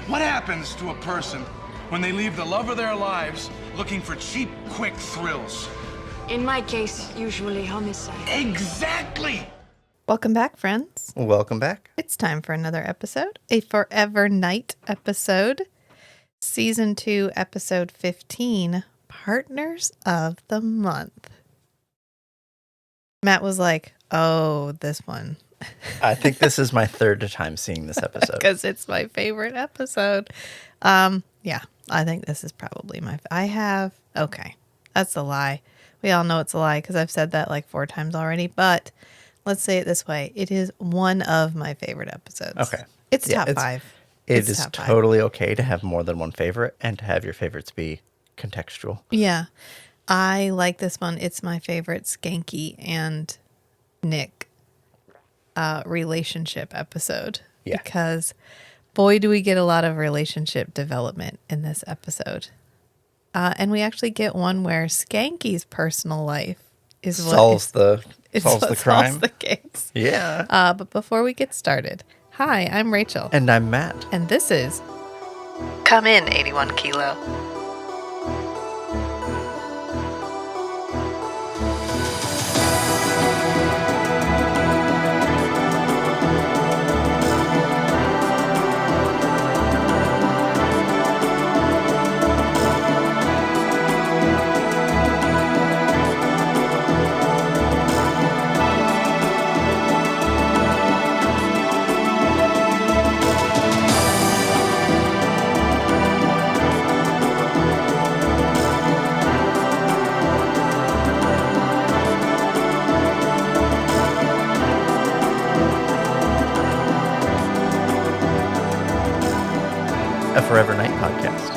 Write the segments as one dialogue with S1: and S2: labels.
S1: What happens to a person when they leave the love of their lives looking for cheap, quick thrills?
S2: In my case, usually homicide.
S1: Exactly!
S3: Welcome back, friends.
S4: Welcome back.
S3: It's time for another episode, a Forever Night episode, Season 2, Episode 15, Partners of the Month. Matt was like, oh, this one.
S4: I think this is my third time seeing this episode.
S3: Because it's my favorite episode. Yeah, I think this is probably okay, that's a lie. We all know it's a lie because I've said that like 4 times already, but let's say it this way. It is one of my favorite episodes.
S4: Okay.
S3: It's top 5.
S4: It is totally okay to have more than one favorite and to have your favorites be contextual.
S3: Yeah. I like this one. It's my favorite Schanke and Nick relationship episode.
S4: Yeah.
S3: Because boy, do we get a lot of relationship development in this episode. And we actually get one where Skanky's personal life is
S4: solves the crime.
S3: Solves the case.
S4: Yeah.
S3: But before we get started, hi, I'm Rachel.
S4: And I'm Matt.
S3: And this is Come In 81 Kilo.
S4: A Forever Night podcast.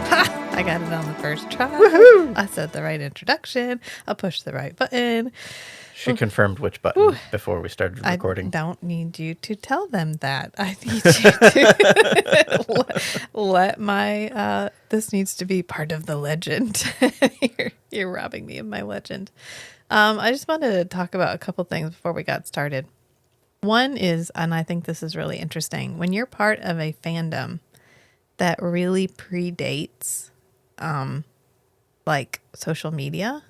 S3: Ha! I got it on the first try.
S4: Woohoo!
S3: I said the right introduction. I pushed the right button.
S4: She confirmed which button before we started recording.
S3: I don't need you to tell them that. I need you to let my, this needs to be part of the legend. You're robbing me of my legend. I just wanted to talk about a couple things before we got started. One is, and I think this is really interesting, when you're part of a fandom that really predates like social media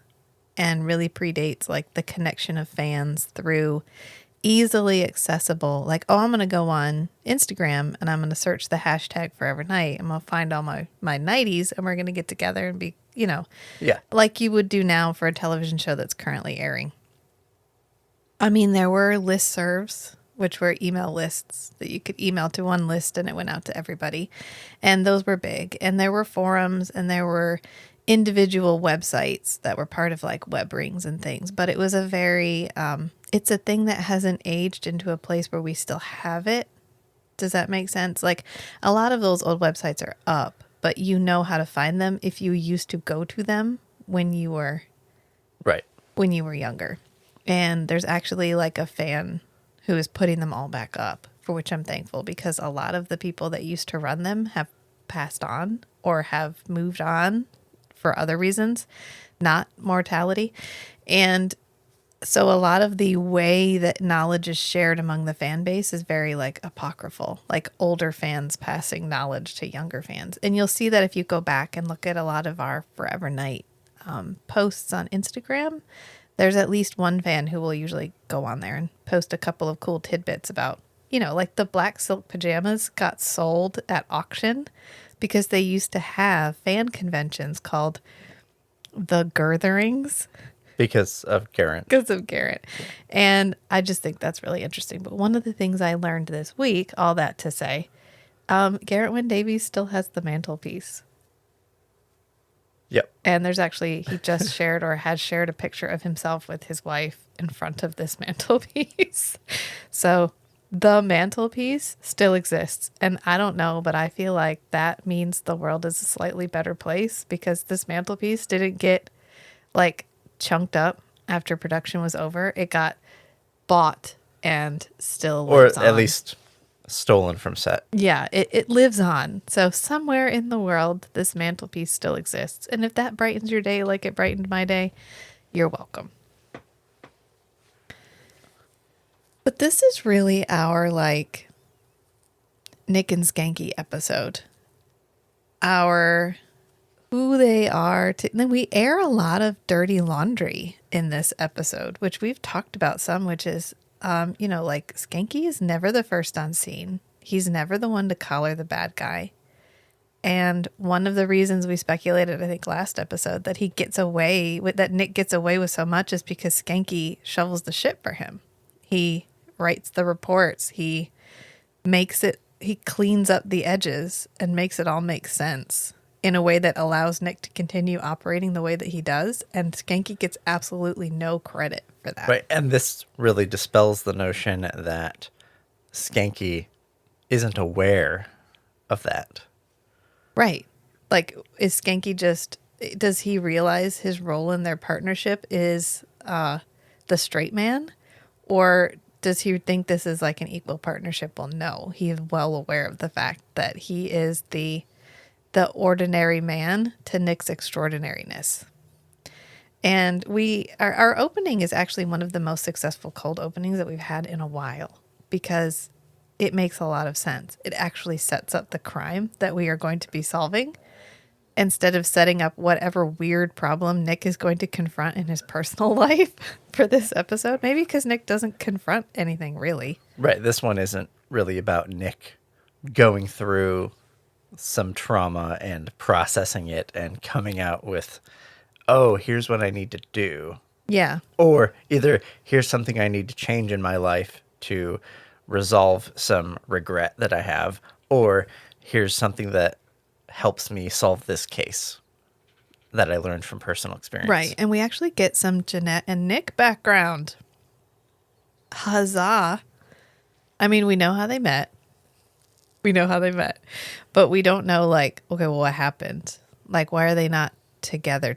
S3: and really predates like the connection of fans through easily accessible, like, oh, I'm going to go on Instagram and I'm going to search the hashtag Forever Night. I'm going to find all my 90s and we're going to get together and be,
S4: Yeah.
S3: like you would do now for a television show that's currently airing. I mean, there were listservs, which were email lists that you could email to one list and it went out to everybody. And those were big. And there were forums and there were individual websites that were part of like web rings and things. But it was a very, it's a thing that hasn't aged into a place where we still have it. Does that make sense? Like a lot of those old websites are up, but you know how to find them if you used to go to them when you were younger. And there's actually like a fan who is putting them all back up, for which I'm thankful because a lot of the people that used to run them have passed on or have moved on for other reasons, not mortality. And so a lot of the way that knowledge is shared among the fan base is very like apocryphal, like older fans passing knowledge to younger fans. And you'll see that if you go back and look at a lot of our Forever Night posts on Instagram, there's at least one fan who will usually go on there and post a couple of cool tidbits about, like the black silk pajamas got sold at auction because they used to have fan conventions called the Girtherings.
S4: Because of Garrett.
S3: And I just think that's really interesting. But one of the things I learned this week, all that to say, Garrett Wynn Davies still has the mantelpiece.
S4: Yep.
S3: And there's actually, he just shared or has shared a picture of himself with his wife in front of this mantelpiece. So the mantelpiece still exists. And I don't know, but I feel like that means the world is a slightly better place because this mantelpiece didn't get like chunked up after production was over. It got bought and still lives on.
S4: Or at least stolen from set.
S3: Yeah, it lives on. So somewhere in the world, this mantelpiece still exists. And if that brightens your day like it brightened my day, you're welcome. But this is really our, like, Nick and Schanke episode. Our who they are. Then we air a lot of dirty laundry in this episode, which we've talked about some, which is, like Schanke is never the first on scene. He's never the one to collar the bad guy. And one of the reasons we speculated, I think last episode, that Nick gets away with so much is because Schanke shovels the shit for him. He writes the reports. He cleans up the edges and makes it all make sense in a way that allows Nick to continue operating the way that he does. And Schanke gets absolutely no credit for that.
S4: Right. And this really dispels the notion that Schanke isn't aware of that.
S3: Right. Like, is Schanke does he realize his role in their partnership is the straight man? Or does he think this is like an equal partnership? Well, no. He is well aware of the fact that he is the ordinary man to Nick's extraordinariness. And our opening is actually one of the most successful cold openings that we've had in a while because it makes a lot of sense. It actually sets up the crime that we are going to be solving instead of setting up whatever weird problem Nick is going to confront in his personal life for this episode. Maybe because Nick doesn't confront anything really.
S4: Right. This one isn't really about Nick going through some trauma and processing it and coming out with, oh, here's what I need to do.
S3: Yeah.
S4: Or either here's something I need to change in my life to resolve some regret that I have, or here's something that helps me solve this case that I learned from personal experience.
S3: Right. And we actually get some Jeanette and Nick background. Huzzah. I mean, we know how they met. But we don't know, like, okay, well, what happened? Like, why are they not together?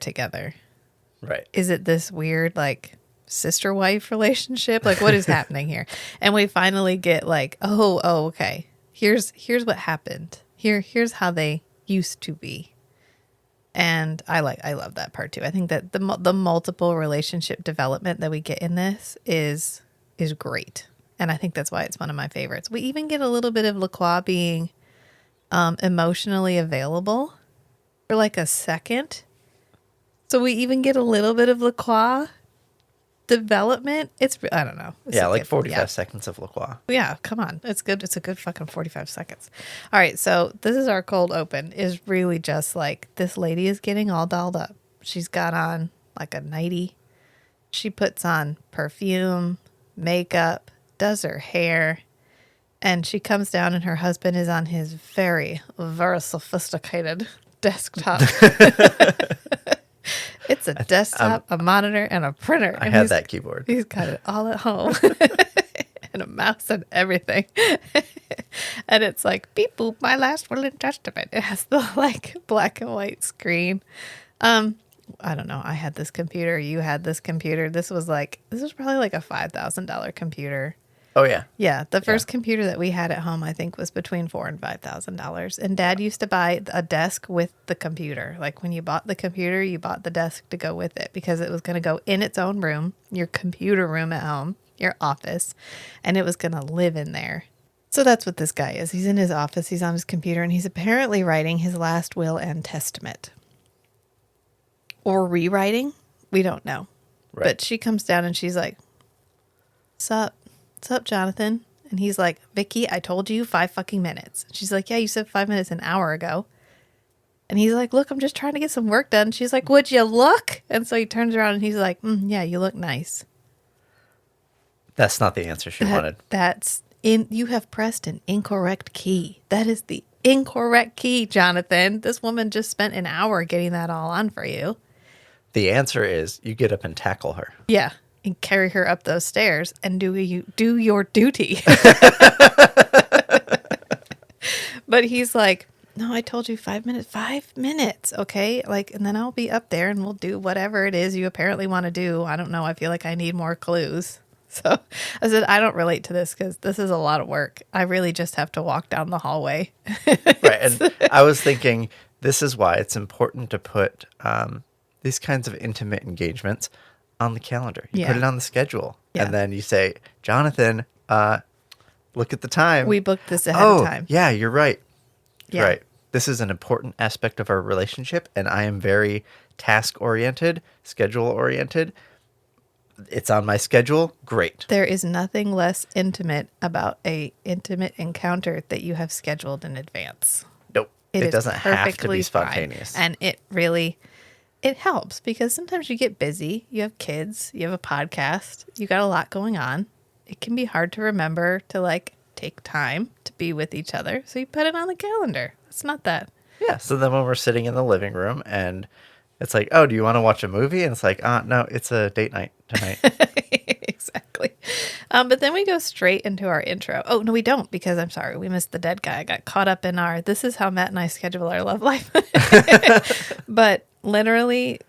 S4: Right.
S3: Is it this weird, like, sister-wife relationship? Like, what is happening here? And we finally get, like, oh, okay. Here's what happened. Here's how they used to be. And I love that part, too. I think that the multiple relationship development that we get in this is great. And I think that's why it's one of my favorites. We even get a little bit of Lacroix being emotionally available for like a second. So we even get a little bit of Lacroix development. I don't know. It's
S4: like 45 seconds of Lacroix.
S3: Yeah, come on. It's good. It's a good fucking 45 seconds. All right, so this is our cold open. Is really just like this lady is getting all dolled up. She's got on like a nightie. She puts on perfume, makeup, does her hair, and she comes down and her husband is on his very, very sophisticated desktop. It's a desktop, a monitor, and a printer.
S4: I had that keyboard.
S3: He's got it all at home. And a mouse and everything. And it's like, beep boop, my last will and testament. It has the like black and white screen. I don't know. I had this computer. You had this computer. This was probably like a $5,000 computer.
S4: Oh, yeah.
S3: Yeah. The first computer that we had at home, I think, was between $4,000 and $5,000. And Dad used to buy a desk with the computer. Like when you bought the computer, you bought the desk to go with it because it was going to go in its own room, your computer room at home, your office, and it was going to live in there. So that's what this guy is. He's in his office. He's on his computer, and he's apparently writing his last will and testament. Or rewriting. We don't know.
S4: Right.
S3: But she comes down and she's like, Sup, Jonathan? And he's like, Vicky, I told you 5 fucking minutes. She's like, yeah, you said 5 minutes an hour ago. And he's like, look, I'm just trying to get some work done. She's like, would you look? And so he turns around and he's like, yeah, you look nice.
S4: That's not the answer she wanted.
S3: You have pressed an incorrect key. That is the incorrect key, Jonathan. This woman just spent an hour getting that all on for you.
S4: The answer is you get up and tackle her.
S3: Yeah. And carry her up those stairs and do your duty. But he's like, no, I told you 5 minutes. 5 minutes, okay? Like, and then I'll be up there and we'll do whatever it is you apparently want to do. I don't know. I feel like I need more clues. So I said, I don't relate to this because this is a lot of work. I really just have to walk down the hallway.
S4: Right. And I was thinking this is why it's important to put these kinds of intimate engagements on the calendar. You put it on the schedule.
S3: Yeah.
S4: And then you say, Jonathan, Look at the time.
S3: We booked this ahead of time.
S4: Yeah, you're right.
S3: Yeah.
S4: Right. This is an important aspect of our relationship, and I am very task-oriented, schedule-oriented. It's on my schedule. Great.
S3: There is nothing less intimate about a intimate encounter that you have scheduled in advance.
S4: Nope. It
S3: is
S4: doesn't have to
S3: perfectly
S4: be
S3: fine.
S4: spontaneous.
S3: And it helps because sometimes you get busy. You have kids, you have a podcast, you got a lot going on. It can be hard to remember to like take time to be with each other. So you put it on the calendar. It's not that.
S4: Yeah. So then when we're sitting in the living room and it's like, oh, do you want to watch a movie? And it's like, no, it's a date night tonight.
S3: Exactly. But then we go straight into our intro. Oh, no, we don't, because I'm sorry, we missed the dead guy. I got caught up in this is how Matt and I schedule our love life. But literally,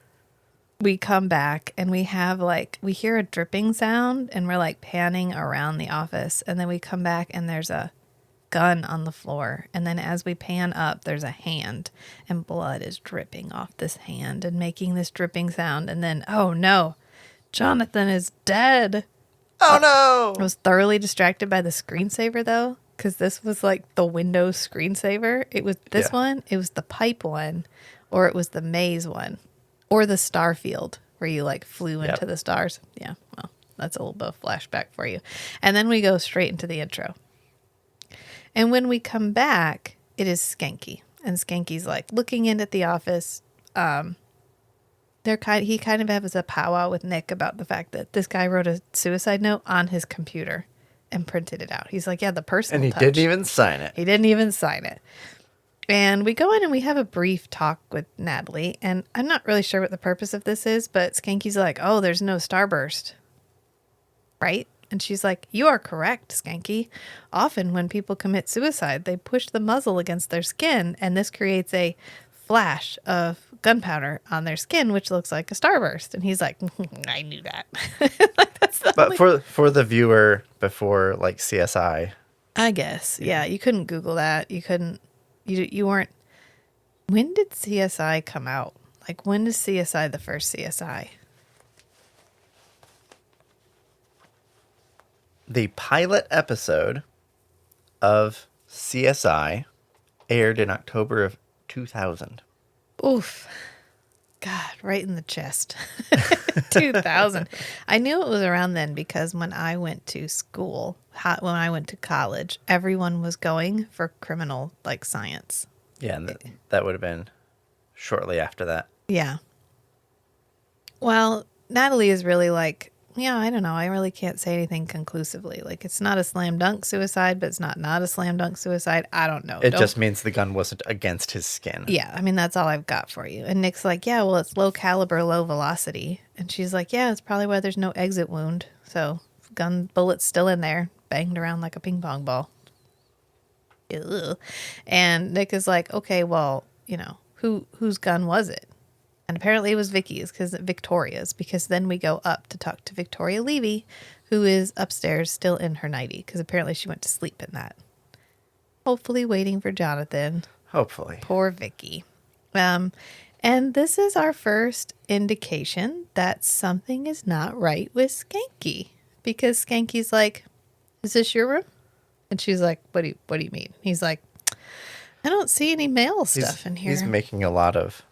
S3: we come back and we hear a dripping sound and we're like panning around the office. And then we come back and there's a gun on the floor. And then as we pan up, there's a hand and blood is dripping off this hand and making this dripping sound. And then, oh no, Jonathan is dead.
S4: Oh no!
S3: I was thoroughly distracted by the screensaver though, because this was like the Windows screensaver. It was this one, it was the pipe one, or it was the maze one, or the Starfield where you like flew into the stars. Yeah, well, that's a little bit of flashback for you. And then we go straight into the intro. And when we come back, it is Schanke. And Skanke's like looking in at the office. He kind of has a powwow with Nick about the fact that this guy wrote a suicide note on his computer and printed it out. He's like, yeah, the personal
S4: And he
S3: touch.
S4: didn't even sign it.
S3: He didn't even sign it. And we go in and we have a brief talk with Natalie. And I'm not really sure what the purpose of this is, but Skanke's like, oh, there's no starburst. Right? And she's like, you are correct, Schanke. Often when people commit suicide, they push the muzzle against their skin, and this creates a flash of gunpowder on their skin, which looks like a starburst. And he's like, I knew that.
S4: But for the viewer before like CSI,
S3: I guess. Yeah, you couldn't Google that. You couldn't, you weren't. When did CSI come out? Like, when is CSI the first CSI?
S4: the pilot episode of CSI aired in October of 2000.
S3: Oof. God, right in the chest. 2000. I knew it was around then because when I went to school, when I went to college, everyone was going for criminal like science.
S4: Yeah, and that would have been shortly after that.
S3: Yeah. Well, Natalie is really like, yeah, I don't know. I really can't say anything conclusively. Like, it's not a slam dunk suicide, but it's not a slam dunk suicide. I don't know.
S4: It just means the gun wasn't against his skin.
S3: Yeah, I mean, that's all I've got for you. And Nick's like, yeah, well, it's low caliber, low velocity. And she's like, yeah, it's probably why there's no exit wound. So gun bullet's still in there, banged around like a ping pong ball. Ugh. And Nick is like, okay, well, you know, whose gun was it? And apparently it was Victoria's, because then we go up to talk to Victoria Levy, who is upstairs still in her nightie, because apparently she went to sleep in that. Hopefully waiting for Jonathan.
S4: Hopefully.
S3: Poor Vicky. And this is our first indication that something is not right with Schanke, because Skanke's like, is this your room? And she's like, what do you mean? He's like, I don't see any male stuff in here.
S4: He's making a lot of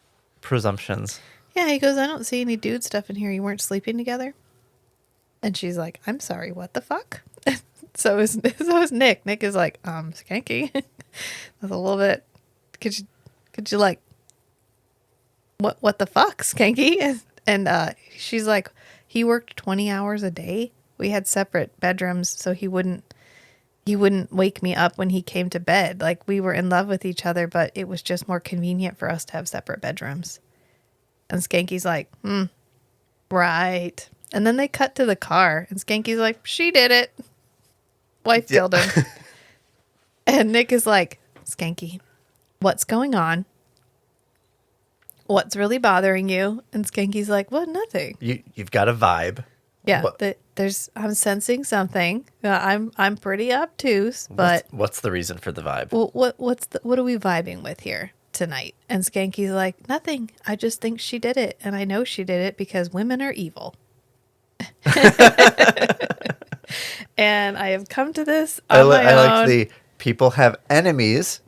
S4: presumptions.
S3: Yeah, he goes, I don't see any dude stuff in here. You weren't sleeping together? And she's like, I'm sorry, what the fuck? so is Nick. Nick is like, Schanke. That's a little bit, could you like, what the fuck, Schanke? And she's like, he worked 20 hours a day. We had separate bedrooms, so he wouldn't wake me up when he came to bed. Like, we were in love with each other, but it was just more convenient for us to have separate bedrooms. And Skanke's like, right. And then they cut to the car, and Skanke's like, she did it. Wife killed him. And Nick is like, Schanke, what's going on? What's really bothering you? And Skanke's like, well, nothing.
S4: You've got a vibe.
S3: Yeah, I'm sensing something. I'm pretty obtuse, but
S4: what's the reason for the vibe?
S3: Well, what are we vibing with here tonight? And Skanke's like, nothing. I just think she did it, and I know she did it because women are evil. And I have come to this
S4: I
S3: on my
S4: like
S3: own.
S4: the people have enemies,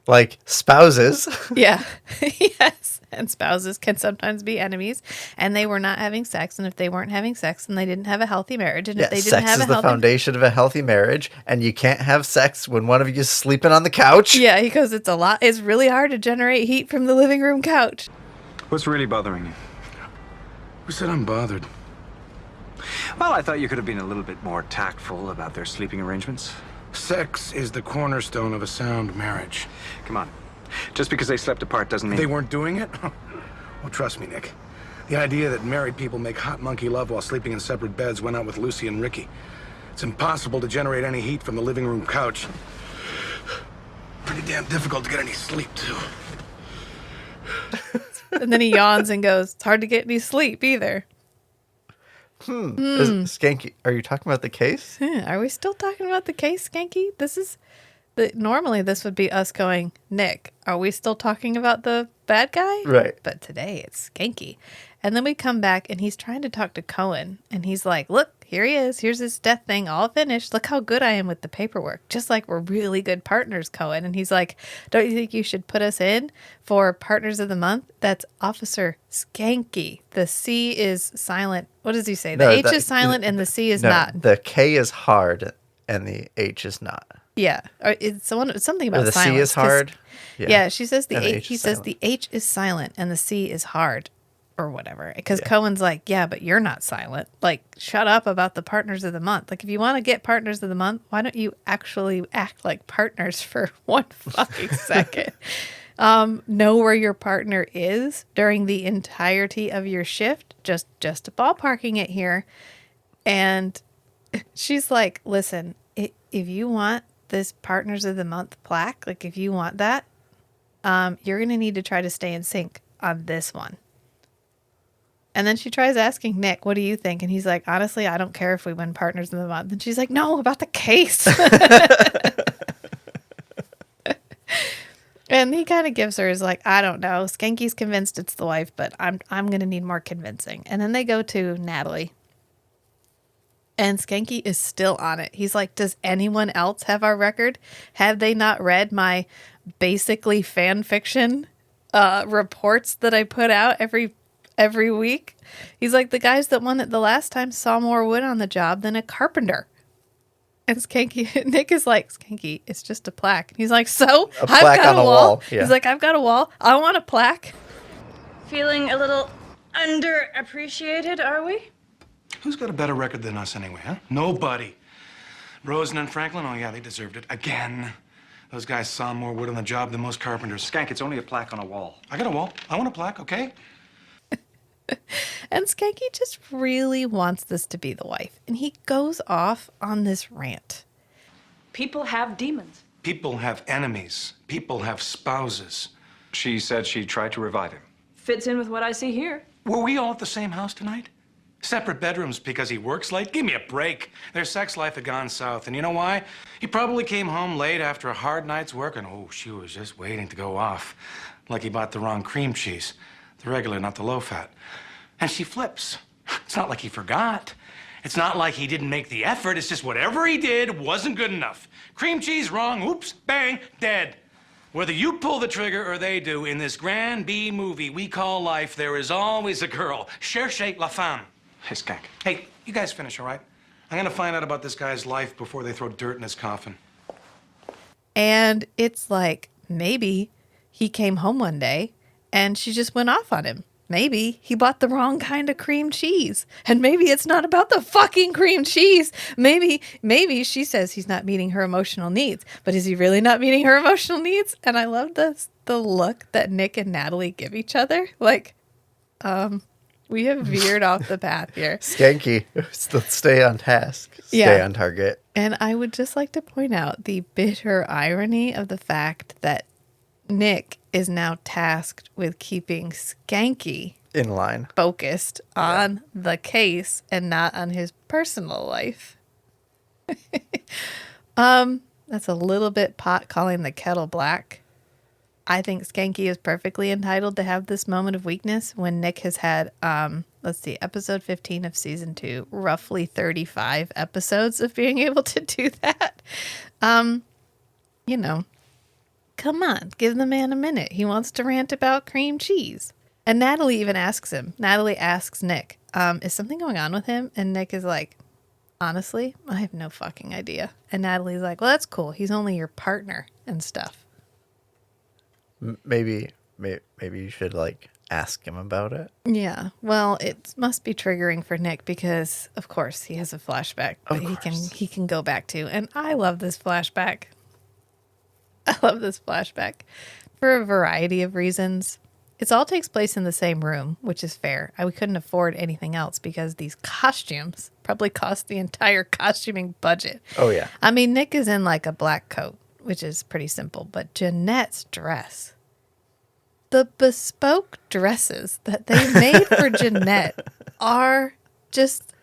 S4: like spouses.
S3: Yeah. Yes. And spouses can sometimes be enemies. And they were not having sex. And if they weren't having sex, then they didn't have a healthy marriage. And if
S4: Yeah,
S3: they didn't
S4: sex
S3: have
S4: is
S3: a
S4: the
S3: healthy
S4: foundation of a healthy marriage, and you can't have sex when one of you is sleeping on the couch.
S3: Yeah, he goes, it's really hard to generate heat from the living room couch.
S5: What's really bothering you?
S1: Who said I'm bothered?
S5: Well, I thought you could have been a little bit more tactful about their sleeping arrangements.
S1: Sex is the cornerstone of a sound marriage.
S5: Come on. Just because they slept apart doesn't mean...
S1: They weren't doing it? Well, trust me, Nick. The idea that married people make hot monkey love while sleeping in separate beds went out with Lucy and Ricky. It's impossible to generate any heat from the living room couch. Pretty damn difficult to get any sleep, too.
S3: And then he yawns and goes, it's hard to get any sleep either.
S4: Skanky, are you talking about the case?
S3: Are we still talking about the case, Schanke? Normally this would be us going, Nick, are we still talking about the bad guy?
S4: Right.
S3: But today it's Schanke. And then we come back and he's trying to talk to Cohen. And he's like, look, here he is. Here's his death thing all finished. Look how good I am with the paperwork. Just like we're really good partners, Cohen. And he's like, don't you think you should put us in for Partners of the Month? That's Officer Schanke. The C is silent. What does he say? The H is silent and the C is not.
S4: The K is hard and the H is not.
S3: Yeah, or it's something
S4: Or
S3: about
S4: the
S3: silence.
S4: C is
S3: 'cause-
S4: hard.
S3: Yeah. She says the
S4: And the
S3: H.
S4: H
S3: He
S4: is
S3: says
S4: silent.
S3: the H is silent and the C is hard, or whatever. Because Cohen's like, yeah, but you're not silent. Like, shut up about the Partners of the Month. Like, if you want to get Partners of the Month, why don't you actually act like partners for one fucking second? Know where your partner is during the entirety of your shift. Just ballparking it here, and she's like, listen, if you want this Partners of the Month plaque, like if you want that, you're going to need to try to stay in sync on this one. And then she tries asking Nick, what do you think? And he's like, honestly, I don't care if we win Partners of the Month. And she's like, no, about the case. And he kind of gives her his like, I don't know. Skanky's convinced it's the wife, but I'm going to need more convincing. And then they go to Natalie. And Schanke is still on it. He's like, does anyone else have our record? Have they not read my basically fan fiction reports that I put out every week? He's like, the guys that won it the last time saw more wood on the job than a carpenter. And Nick is like, Schanke, it's just a plaque. And he's like, so?
S4: A plaque
S3: I've got
S4: on
S3: a
S4: a
S3: wall.
S4: wall, yeah.
S3: He's like, I've got a wall. I want a plaque.
S2: Feeling a little underappreciated, are we?
S1: Who's got a better record than us anyway, huh? Nobody. Rosen and Franklin, oh yeah, they deserved it. Again. Those guys saw more wood on the job than most carpenters.
S5: Skank, it's only a plaque on a wall.
S1: I got a wall. I want a plaque, okay?
S3: And Schanke just really wants this to be the wife. And he goes off on this rant.
S2: People have demons.
S1: People have enemies. People have spouses.
S5: She said she tried to revive him.
S2: Fits in with what I see here.
S1: Were we all at the same house tonight? Separate bedrooms because he works late? Give me a break. Their sex life had gone south. And you know why? He probably came home late after a hard night's work and, oh, she was just waiting to go off. Like he bought the wrong cream cheese. The regular, not the low-fat. And she flips. It's not like he forgot. It's not like he didn't make the effort. It's just whatever he did wasn't good enough. Cream cheese wrong, oops, bang, dead. Whether you pull the trigger or they do, in this grand B movie we call life, there is always a girl. Cherchez la femme.
S5: Hey, Skank.
S1: Hey, you guys finish, all right? I'm gonna find out about this guy's life before they throw dirt in his coffin.
S3: And it's like, maybe he came home one day and she just went off on him. Maybe he bought the wrong kind of cream cheese. And maybe it's not about the fucking cream cheese. Maybe she says he's not meeting her emotional needs. But is he really not meeting her emotional needs? And I love the look that Nick and Natalie give each other. Like, we have veered off the path here.
S4: Skanky, stay on task. Stay on target.
S3: And I would just like to point out the bitter irony of the fact that Nick is now tasked with keeping Schanke
S4: In line.
S3: focused on the case and not on his personal life. That's a little bit pot calling the kettle black. I think Schanke is perfectly entitled to have this moment of weakness when Nick has had, let's see, episode 15 of season 2, roughly 35 episodes of being able to do that. You know, come on, give the man a minute. He wants to rant about cream cheese. And Natalie even asks him. Natalie asks Nick, is something going on with him? And Nick is like, honestly, I have no fucking idea. And Natalie's like, well, that's cool. He's only your partner and stuff.
S4: Maybe you should like ask him about it.
S3: Yeah. Well, it must be triggering for Nick because, of course, he has a flashback that he can go back to. And I love this flashback. I love this flashback for a variety of reasons. It all takes place in the same room, which is fair. We couldn't afford anything else because these costumes probably cost the entire costuming budget.
S4: Oh, yeah.
S3: I mean, Nick is in like a black coat, which is pretty simple, but Jeanette's dress, the bespoke dresses that they made for Jeanette are just,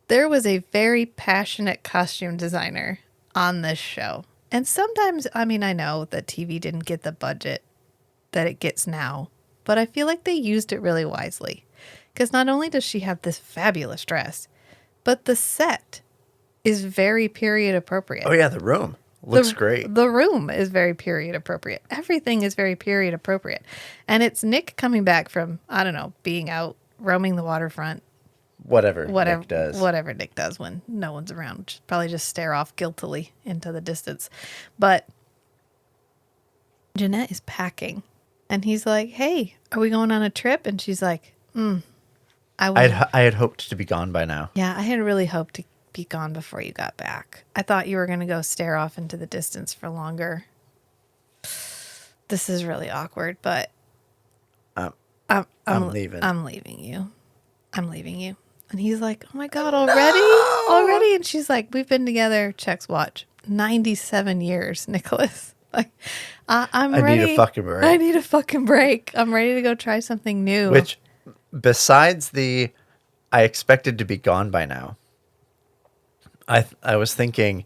S3: there was a very passionate costume designer on this show. And sometimes, I mean, I know that TV didn't get the budget that it gets now, but I feel like they used it really wisely. Because not only does she have this fabulous dress, but the set is very period appropriate.
S4: Oh, yeah, the room looks great.
S3: The room is very period appropriate. Everything is very period appropriate. And it's Nick coming back from, I don't know, being out roaming the waterfront.
S4: Whatever Nick does.
S3: Whatever Nick does when no one's around. Probably just stare off guiltily into the distance. But Jeanette is packing. And he's like, hey, are we going on a trip? And she's like,
S4: I had hoped to be gone by now.
S3: Yeah, I had really hoped to be gone before you got back. I thought you were going to go stare off into the distance for longer. This is really awkward, but I'm
S4: leaving.
S3: I'm leaving you. I'm leaving you. And he's like, oh my God, already? And she's like, we've been together, checks watch, 97 years, Nicholas. Like, I'm ready.
S4: I need a fucking break.
S3: I need a fucking break. I'm ready to go try something new.
S4: Which, besides I expected to be gone by now. I was thinking,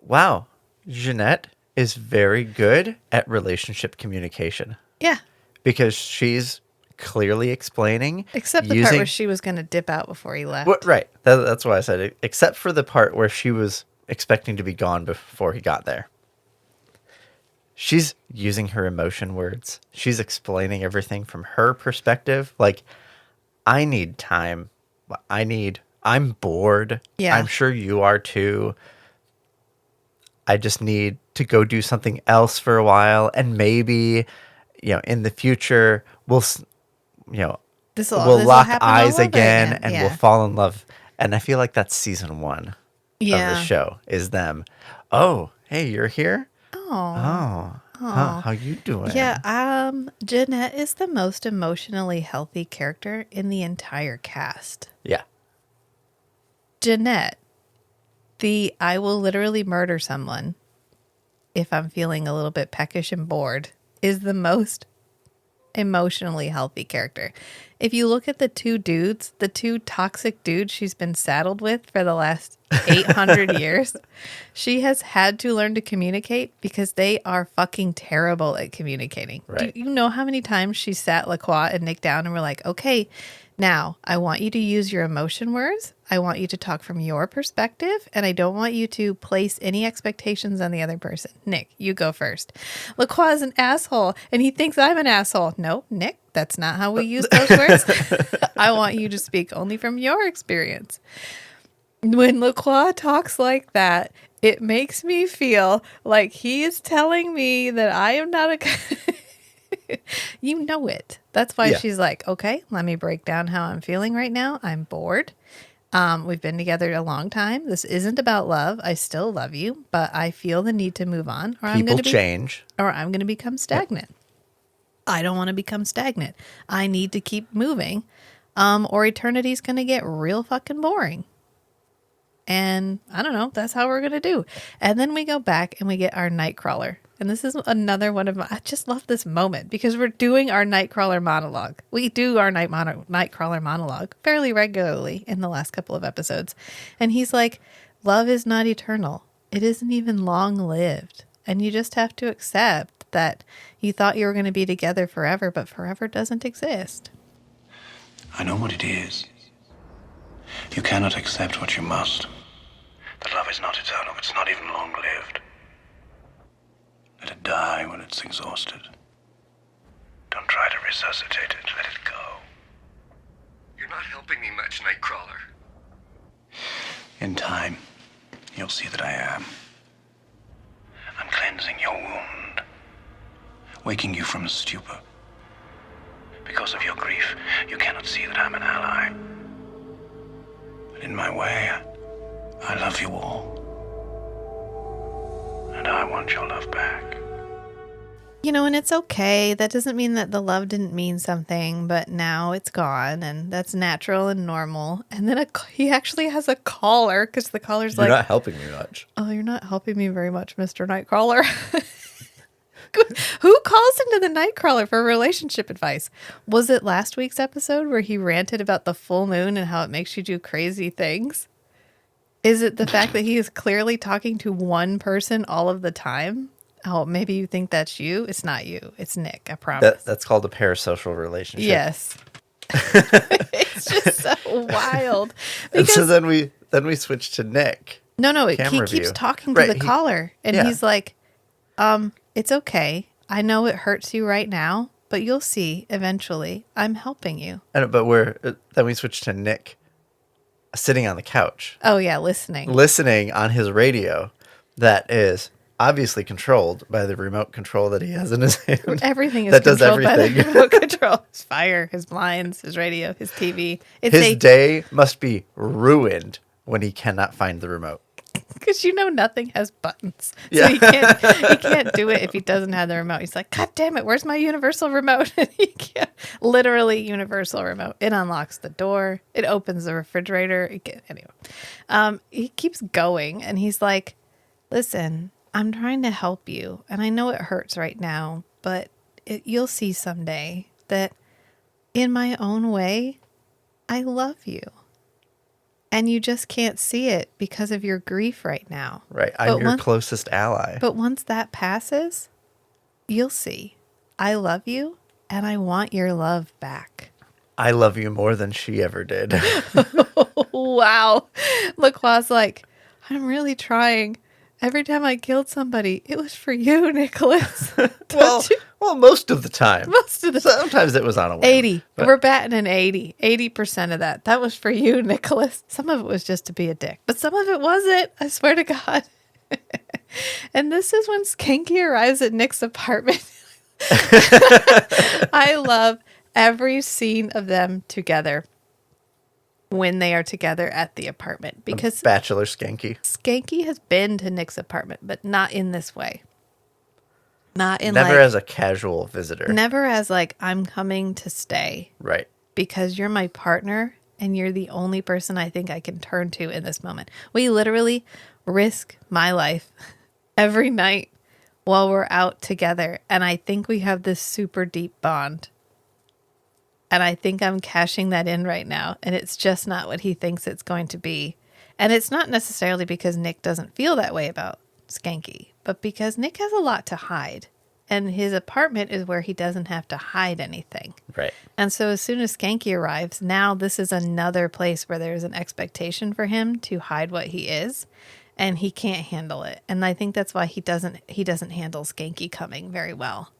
S4: wow, Jeanette is very good at relationship communication.
S3: Yeah.
S4: Because she's clearly explaining.
S3: Except the part where she was going to dip out before he left.
S4: Right. That's why I said it. Except for the part where she was expecting to be gone before he got there. She's using her emotion words. She's explaining everything from her perspective. Like, I need time. I'm bored.
S3: Yeah.
S4: I'm sure you are too. I just need to go do something else for a while. And maybe, in the future, we'll lock eyes again and we'll fall in love. And I feel like that's season 1 of the show is them. Oh, hey, you're here? Oh. How you doing?
S3: Yeah, Jeanette is the most emotionally healthy character in the entire cast.
S4: Yeah.
S3: Jeanette, I will literally murder someone if I'm feeling a little bit peckish and bored, is the most emotionally healthy character. If you look at the two toxic dudes she's been saddled with for the last 800 years, she has had to learn to communicate because they are fucking terrible at communicating.
S4: Right.
S3: Do you know how many times she sat LaCroix and Nick down and were like, okay, now I want you to use your emotion words. I want you to talk from your perspective, and I don't want you to place any expectations on the other person. Nick, you go first. LaCroix is an asshole, and he thinks I'm an asshole. No, Nick, that's not how we use those words. I want you to speak only from your experience. When LaCroix talks like that, it makes me feel like he is telling me that I am not a... You know it. That's why she's like, okay, let me break down how I'm feeling right now. I'm bored. We've been together a long time. This isn't about love. I still love you, but I feel the need to move on. Or
S4: People change.
S3: Or I'm going to become stagnant. I don't want to become stagnant. I need to keep moving. Or eternity's going to get real fucking boring. And I don't know. That's how we're going to do. And then we go back and we get our Nightcrawler. And this is another one of my... I just love this moment because we're doing our Nightcrawler monologue. We do our Nightcrawler monologue fairly regularly in the last couple of episodes. And he's like, love is not eternal. It isn't even long-lived. And you just have to accept that you thought you were going to be together forever, but forever doesn't exist.
S1: I know what it is. You cannot accept what you must. That love is not eternal. It's not even long-lived. Let it die when it's exhausted. Don't try to resuscitate it. Let it go.
S6: You're not helping me much, Nightcrawler.
S1: In time, you'll see that I am. I'm cleansing your wound, waking you from a stupor. Because of your grief, you cannot see that I'm an ally. But in my way, I love you all. And I want your love back.
S3: You know, and it's okay. That doesn't mean that the love didn't mean something, but now it's gone, and that's natural and normal. And then he actually has a caller, because the caller's
S4: You're
S3: like,
S4: not helping me much.
S3: oh, you're not helping me very much, Mr. Nightcrawler. Who calls into the Nightcrawler for relationship advice? Was it last week's episode where he ranted about the full moon and how it makes you do crazy things? Is it the fact that he is clearly talking to one person all of the time? Oh, maybe you think that's you. It's not you. It's Nick, I promise.
S4: That's called a parasocial relationship.
S3: Yes. It's just so wild.
S4: And so then we switch to Nick.
S3: No, he
S4: Camera
S3: keeps
S4: view.
S3: talking to
S4: Right,
S3: the caller, and
S4: yeah.
S3: he's like, it's okay. I know it hurts you right now, but you'll see eventually. I'm helping you.
S4: But then we switch to Nick sitting on the couch,
S3: Oh, yeah, listening.
S4: listening on his radio that is obviously controlled by the remote control that he has in his hand.
S3: Everything is
S4: that does
S3: controlled by the
S4: everything.
S3: remote control. His fire, his blinds, his radio, his TV. It's
S4: His day must be ruined when he cannot find the remote.
S3: because nothing has buttons. So
S4: Yeah.
S3: he can't do it if he doesn't have the remote. He's like, God damn it, where's my universal remote? And he can't. Literally universal remote. It unlocks the door. It opens the refrigerator. Anyway. He keeps going and he's like, listen, I'm trying to help you. And I know it hurts right now, but you'll see someday that in my own way, I love you. And you just can't see it because of your grief right now.
S4: Right. I'm your closest ally.
S3: But once that passes, you'll see. I love you and I want your love back.
S4: I love you more than she ever did.
S3: Wow. LaCroix's like, I'm really trying. Every time I killed somebody, it was for you, Nicholas.
S4: well, most of the time.
S3: Most of the
S4: Sometimes it was on a whim.
S3: 80.
S4: but-
S3: We're batting an 80. 80% of that. That was for you, Nicholas. Some of it was just to be a dick, but some of it wasn't. I swear to God. And this is when Schanke arrives at Nick's apartment. I love every scene of them together when they are together at the apartment because
S4: Bachelor Schanke.
S3: Schanke has been to Nick's apartment, but not in this way. Not in
S4: Never
S3: like,
S4: as a casual visitor.
S3: never as like, I'm coming to stay
S4: Right.
S3: because you're my partner and you're the only person I think I can turn to in this moment. We literally risk my life every night while we're out together. And I think we have this super deep bond. And I think I'm cashing that in right now. And it's just not what he thinks it's going to be. And it's not necessarily because Nick doesn't feel that way about Schanke, but because Nick has a lot to hide. And his apartment is where he doesn't have to hide anything.
S4: Right.
S3: And so as soon as Schanke arrives, now this is another place where there's an expectation for him to hide what he is. And he can't handle it. And I think that's why he doesn't handle Schanke coming very well.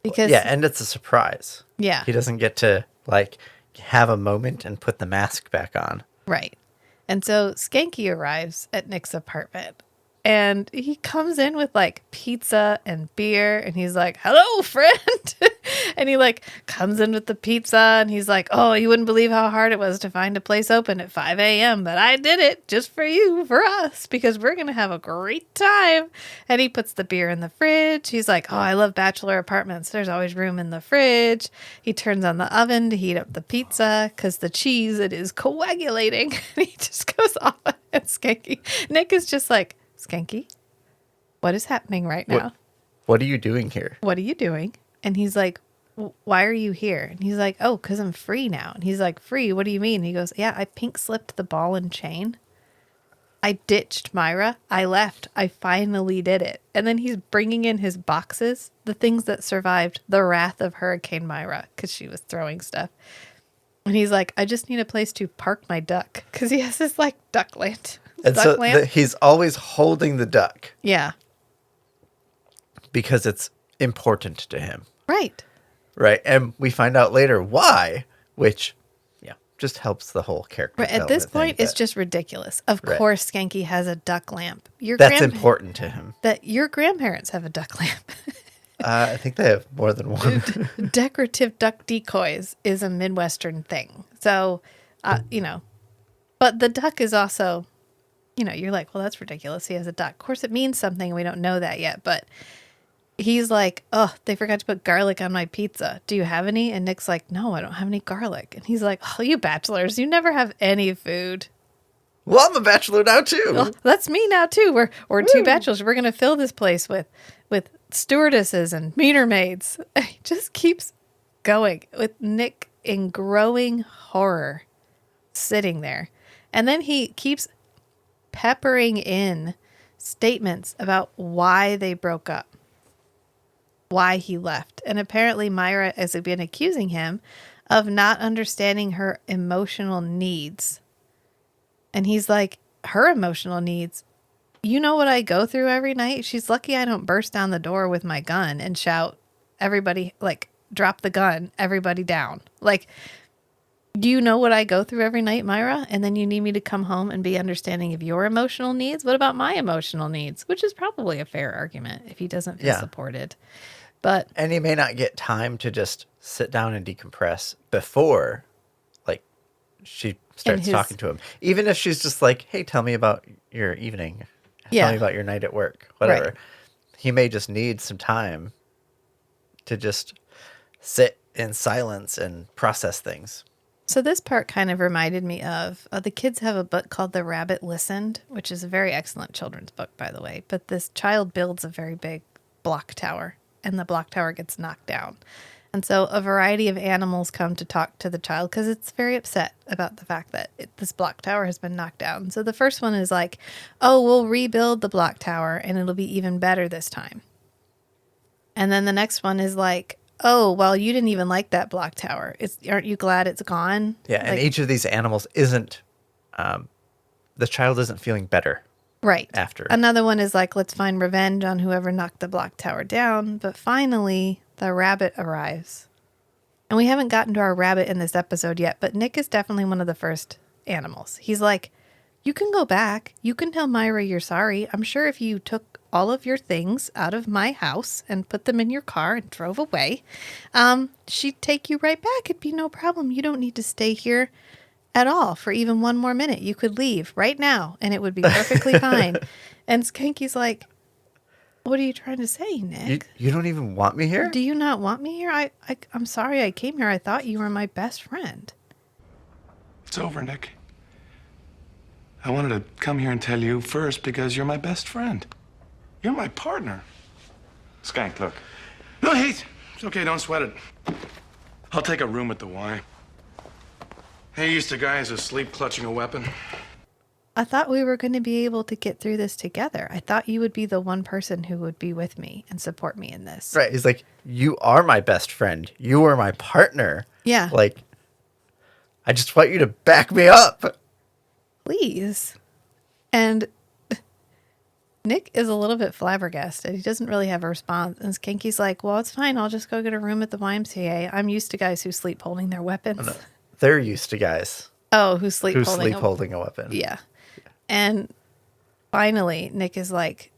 S3: Because
S4: Yeah, and it's a surprise.
S3: yeah.
S4: He doesn't get to, like, have a moment and put the mask back on.
S3: Right. And so Schanke arrives at Nick's apartment and he comes in with like pizza and beer and he's like, hello, friend. And he like comes in with the pizza and he's like, oh, you wouldn't believe how hard it was to find a place open at 5 a.m. But I did it just for you, for us, because we're going to have a great time. And he puts the beer in the fridge. He's like, oh, I love bachelor apartments. There's always room in the fridge. He turns on the oven to heat up the pizza because the cheese, it is coagulating. And he just goes off at Schanke. Nick is just like, Schanke, what is happening right now?
S4: What are you doing here?
S3: What are you doing? And he's like, why are you here? And he's like, oh, because I'm free now. And he's like, free? What do you mean? And he goes, yeah, I pink slipped the ball and chain. I ditched Myra. I left. I finally did it. And then he's bringing in his boxes, the things that survived the wrath of Hurricane Myra, because she was throwing stuff. And he's like, I just need a place to park my duck, because he has this like duck lamp.
S4: And
S3: duck
S4: so
S3: lamp.
S4: he's always holding the duck
S3: Yeah.
S4: because it's important to him.
S3: Right.
S4: Right. And we find out later why, which just helps the whole character.
S3: Right. At this
S4: development
S3: point,
S4: thing,
S3: it's just ridiculous. Of
S4: Right.
S3: course, Schanke has a duck lamp.
S4: that's important to him.
S3: That your grandparents have a duck lamp.
S4: I think they have more than one.
S3: Decorative duck decoys is a Midwestern thing. So, but the duck is also, you're like, well, that's ridiculous. He has a duck. Of course, it means something. We don't know that yet. But he's like, oh, they forgot to put garlic on my pizza. Do you have any? And Nick's like, no, I don't have any garlic. And he's like, oh, you bachelors, you never have any food.
S4: Well, I'm a bachelor now, too.
S3: Well, that's me now, too. We're two bachelors. We're going to fill this place with stewardesses and meter maids. He just keeps going with Nick in growing horror sitting there. And then he keeps peppering in statements about why they broke up, why he left. And apparently Myra has been accusing him of not understanding her emotional needs. And he's like, her emotional needs? You know what I go through every night? She's lucky I don't burst down the door with my gun and shout, everybody, like, drop the gun, everybody down. Like, do you know what I go through every night, Myra? And then you need me to come home and be understanding of your emotional needs? What about my emotional needs? Which is probably a fair argument if he doesn't feel supported. But
S4: And he may not get time to just sit down and decompress before, like, she starts talking to him. Even if she's just like, hey, tell me about your evening. Tell me about your night at work. Whatever.
S3: Right.
S4: He may just need some time to just sit in silence and process things.
S3: So this part kind of reminded me of the kids have a book called The Rabbit Listened, which is a very excellent children's book, by the way. But this child builds a very big block tower, and the block tower gets knocked down. And so a variety of animals come to talk to the child because it's very upset about the fact that this block tower has been knocked down. So the first one is like, oh, we'll rebuild the block tower and it'll be even better this time. And then the next one is like, oh, well, you didn't even like that block tower. Aren't you glad it's gone?
S4: Yeah, and each of these animals isn't, the child isn't feeling better.
S3: Right.
S4: After.
S3: Another one is like, let's find revenge on whoever knocked the block tower down. But finally, the rabbit arrives. And we haven't gotten to our rabbit in this episode yet, but Nick is definitely one of the first animals. He's like, you can go back. You can tell Myra you're sorry. I'm sure if you took all of your things out of my house and put them in your car and drove away, she'd take you right back. It'd be no problem. You don't need to stay here at all for even one more minute. You could leave right now and it would be perfectly fine. And Skanky's like, what are you trying to say, Nick?
S4: You don't even want me here?
S3: Do you not want me here? I'm sorry I came here. I thought you were my best friend.
S1: It's over, Nick. I wanted to come here and tell you first because you're my best friend. You're my partner.
S6: Skank, look.
S1: No, Heath. It's okay, don't sweat it. I'll take a room at the Y. Hey, used to guys asleep clutching a weapon.
S3: I thought we were going to be able to get through this together. I thought you would be the one person who would be with me and support me in this.
S4: Right. He's like, you are my best friend. You are my partner.
S3: Yeah.
S4: Like, I just want you to back me up.
S3: Please. And Nick is a little bit flabbergasted. He doesn't really have a response. And Skanky's like, well, it's fine. I'll just go get a room at the YMCA. I'm used to guys who sleep holding their weapons.
S4: No, they're used to guys
S3: who sleep
S4: who
S3: holding
S4: holding a weapon.
S3: Yeah. And finally, Nick is like,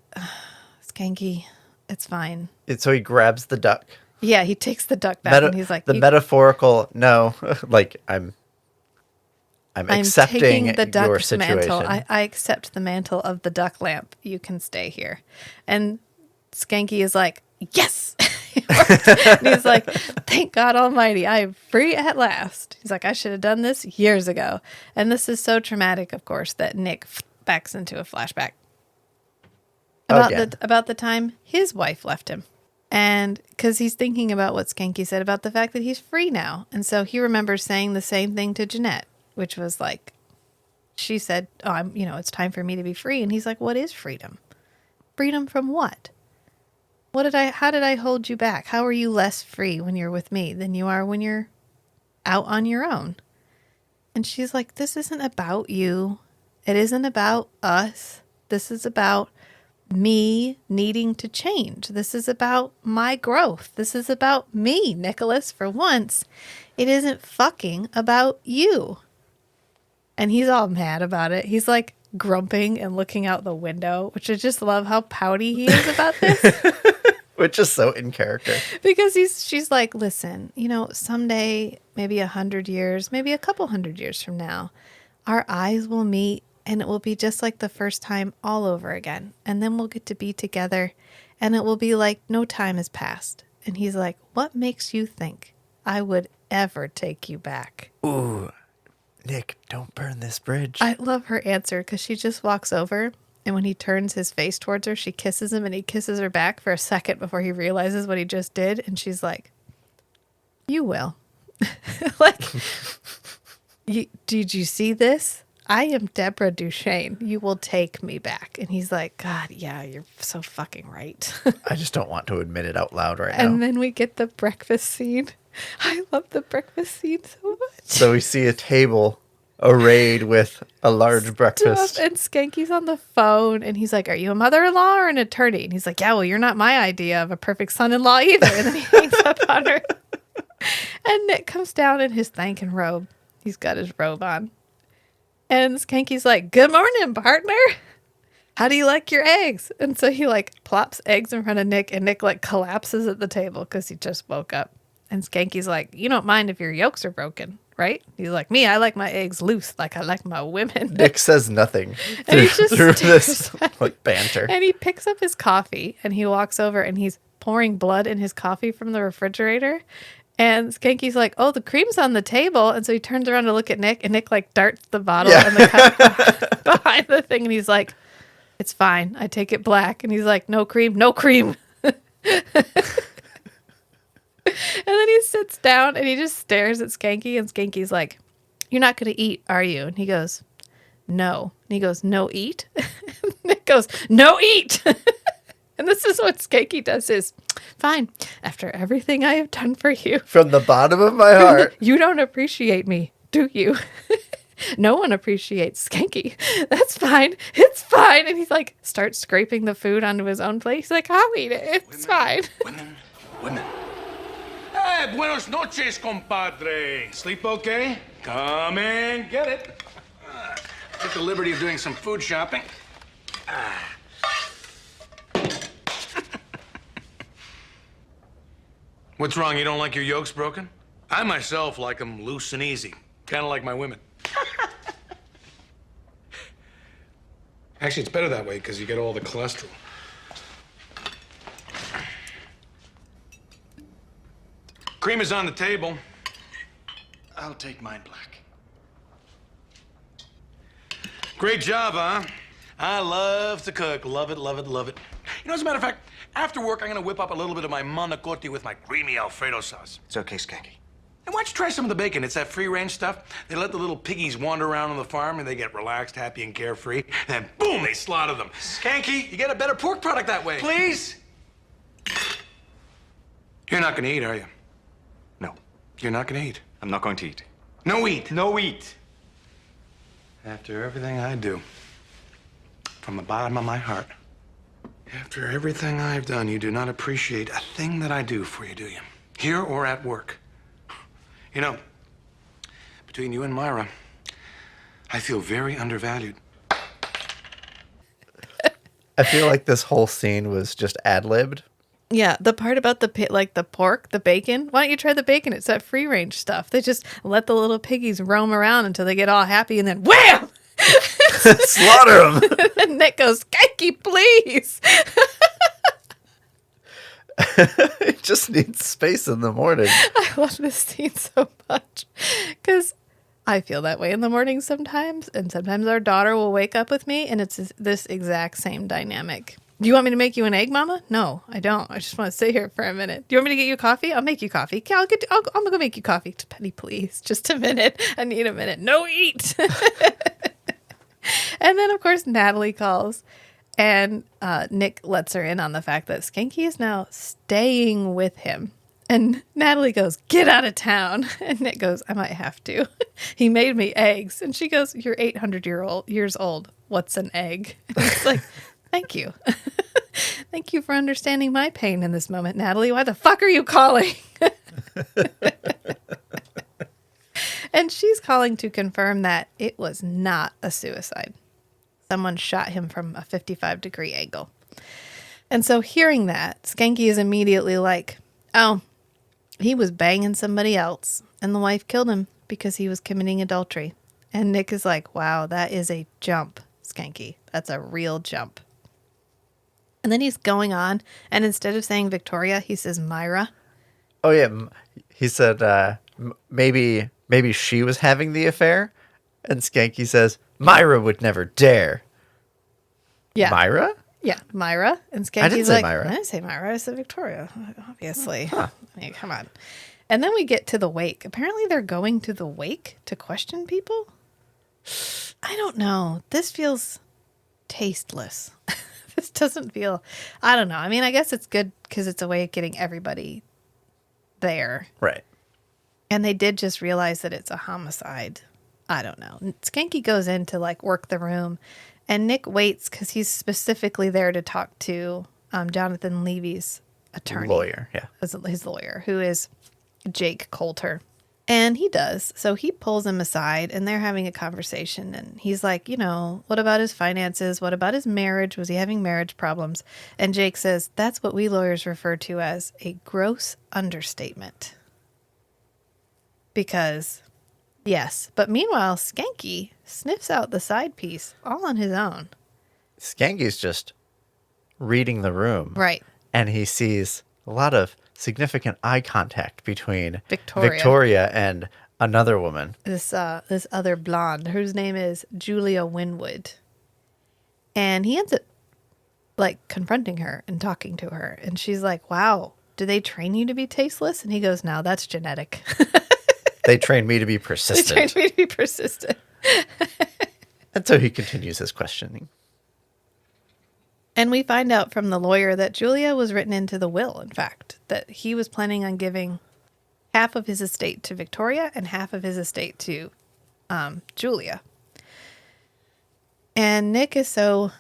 S3: Skanky, it's fine.
S4: So he grabs the duck.
S3: Yeah, he takes the duck back and he's like,
S4: the metaphorical, no, like I'm accepting
S3: taking the
S4: your
S3: duck's
S4: situation.
S3: mantle. I accept the mantle of the duck lamp. You can stay here. And Skanky is like, yes. And he's like, thank God Almighty, I'm free at last. He's like, I should have done this years ago. And this is so traumatic, of course, that Nick backs into a flashback about the time his wife left him. And because he's thinking about what Skanky said about the fact that he's free now. And so he remembers saying the same thing to Jeanette, which was like, she said, oh, it's time for me to be free. And he's like, what is freedom? Freedom from what? How did I hold you back? How are you less free when you're with me than you are when you're out on your own? And she's like, this isn't about you. It isn't about us. This is about me needing to change. This is about my growth. This is about me, Nicholas, for once. It isn't fucking about you. And he's all mad about it. He's like grumping and looking out the window, which I just love how pouty he is about this.
S4: Which is so in character.
S3: Because she's like, listen, someday, maybe 100 years, maybe a couple 100 years from now, our eyes will meet and it will be just like the first time all over again. And then we'll get to be together and it will be like no time has passed. And he's like, what makes you think I would ever take you back?
S4: Ooh, Nick, don't burn this bridge.
S3: I love her answer because she just walks over. And when he turns his face towards her, she kisses him and he kisses her back for a second before he realizes what he just did. And she's like, you will. Like, did you see this? I am Deborah Duchesne. You will take me back. And he's like, God, yeah, you're so fucking right.
S4: I just don't want to admit it out loud right now.
S3: And then we get the breakfast scene. I love the breakfast scene so much.
S4: So we see a table arrayed with a large breakfast.
S3: And Schanke's on the phone and he's like, are you a mother-in-law or an attorney? And he's like, yeah, well, you're not my idea of a perfect son-in-law either. And then he hangs up on her. And Nick comes down in his thanking robe. He's got his robe on. And Schanke's like, good morning, partner. How do you like your eggs? And so he like plops eggs in front of Nick and Nick like collapses at the table because he just woke up. And Schanke's like, you don't mind if your yolks are broken, right? He's like, me, I like my eggs loose like I like my women.
S4: Nick says nothing
S3: And he just
S4: through
S3: stares
S4: this
S3: at
S4: like banter.
S3: And he picks up his coffee and he walks over and he's pouring blood in his coffee from the refrigerator. And Schanke's like, oh, the cream's on the table. And so he turns around to look at Nick and Nick like darts the bottle and the cup behind the thing. And he's like, it's fine. I take it black. And he's like, no cream, no cream. And then he sits down and he just stares at Schanke. And Skanke's like, you're not going to eat, are you? And he goes, no. And he goes, no eat? And Nick goes, no eat. And this is what Schanke does is, fine, after everything I have done for you.
S4: From the bottom of my heart.
S3: You don't appreciate me, do you? No one appreciates Schanke. That's fine. It's fine. And he's like, starts scraping the food onto his own plate. He's like, I'll eat it. It's fine.
S1: Women. Hey, buenos noches, compadre. Sleep okay? Come in, get it. Took the liberty of doing some food shopping. What's wrong? You don't like your yolks broken? I myself like them loose and easy, kind of like my women. Actually, it's better that way because you get all the cholesterol. Cream is on the table. I'll take mine black. Great job, huh? I love to cook. Love it, love it, love it. You know, as a matter of fact, after work, I'm gonna whip up a little bit of my manicotti with my creamy Alfredo sauce.
S5: It's okay, Schanke.
S1: And why don't you try some of the bacon? It's that free-range stuff. They let the little piggies wander around on the farm, and they get relaxed, happy, and carefree. And then, boom, they slaughter them. Schanke, you get a better pork product that way. Please? You're not gonna eat, are you?
S5: No,
S1: You're not gonna eat.
S5: I'm not going to eat.
S1: No eat.
S5: No eat.
S1: After everything I do, from the bottom of my heart, after everything I've done, you do not appreciate a thing that I do for you, do you? Here or at work. You know, between you and Myra, I feel very undervalued.
S4: I feel like this whole scene was just ad-libbed.
S3: Yeah, the part about the pork, the bacon. Why don't you try the bacon? It's that free range stuff. They just let the little piggies roam around until they get all happy, and then wham!
S4: Slaughter them.
S3: And Nick goes, "Schanke, please."
S4: It just needs space in the morning.
S3: I love this scene so much because I feel that way in the morning sometimes, and sometimes our daughter will wake up with me, and it's this exact same dynamic. Do you want me to make you an egg, Mama? No, I don't. I just want to sit here for a minute. Do you want me to get you coffee? I'll make you coffee. Okay, I'm gonna go make you coffee. Penny, please, just a minute. I need a minute. No eat. And then, of course, Natalie calls, and Nick lets her in on the fact that Schanke is now staying with him. And Natalie goes, "Get out of town." And Nick goes, "I might have to. He made me eggs." And she goes, "You're 800 years old. What's an egg?" And it's like, thank you. Thank you for understanding my pain in this moment, Natalie. Why the fuck are you calling? And she's calling to confirm that it was not a suicide. Someone shot him from a 55-degree angle. And so hearing that, Schanke is immediately like, "Oh, he was banging somebody else, and the wife killed him because he was committing adultery." And Nick is like, "Wow, that is a jump, Schanke. That's a real jump." And then he's going on, and instead of saying Victoria, he says Myra.
S4: Oh, yeah. He said maybe she was having the affair. And Schanke says, "Myra would never dare."
S3: Yeah.
S4: Myra?
S3: Yeah, Myra. And Skanky's
S4: I didn't say
S3: like,
S4: Myra.
S3: I didn't say Myra. I said Victoria, obviously. I mean, come on. And then we get to the wake. Apparently they're going to the wake to question people. I don't know. This feels tasteless. This doesn't feel, I don't know. I mean, I guess it's good because it's a way of getting everybody there.
S4: Right.
S3: And they did just realize that it's a homicide. I don't know. Schanke goes in to like work the room, and Nick waits because he's specifically there to talk to Jonathan Levy's attorney.
S4: Lawyer, yeah.
S3: His lawyer, who is Jake Coulter. And he does. So he pulls him aside, and they're having a conversation. And he's like, you know, what about his finances? What about his marriage? Was he having marriage problems? And Jake says, that's what we lawyers refer to as a gross understatement. Because, yes. But meanwhile, Schanke sniffs out the side piece all on his own.
S4: Skanke's just reading the room.
S3: Right.
S4: And he sees a lot of significant eye contact between
S3: Victoria.
S4: and another woman.
S3: This other blonde, whose name is Julia Winwood. And he ends up like confronting her and talking to her. And she's like, wow, do they train you to be tasteless? And he goes, no, that's genetic.
S4: They trained me to be
S3: They
S4: persistent.
S3: trained me to be persistent.
S4: And so he continues his questioning.
S3: And we find out from the lawyer that Julia was written into the will, in fact, that he was planning on giving half of his estate to Victoria and half of his estate to Julia. And Nick is so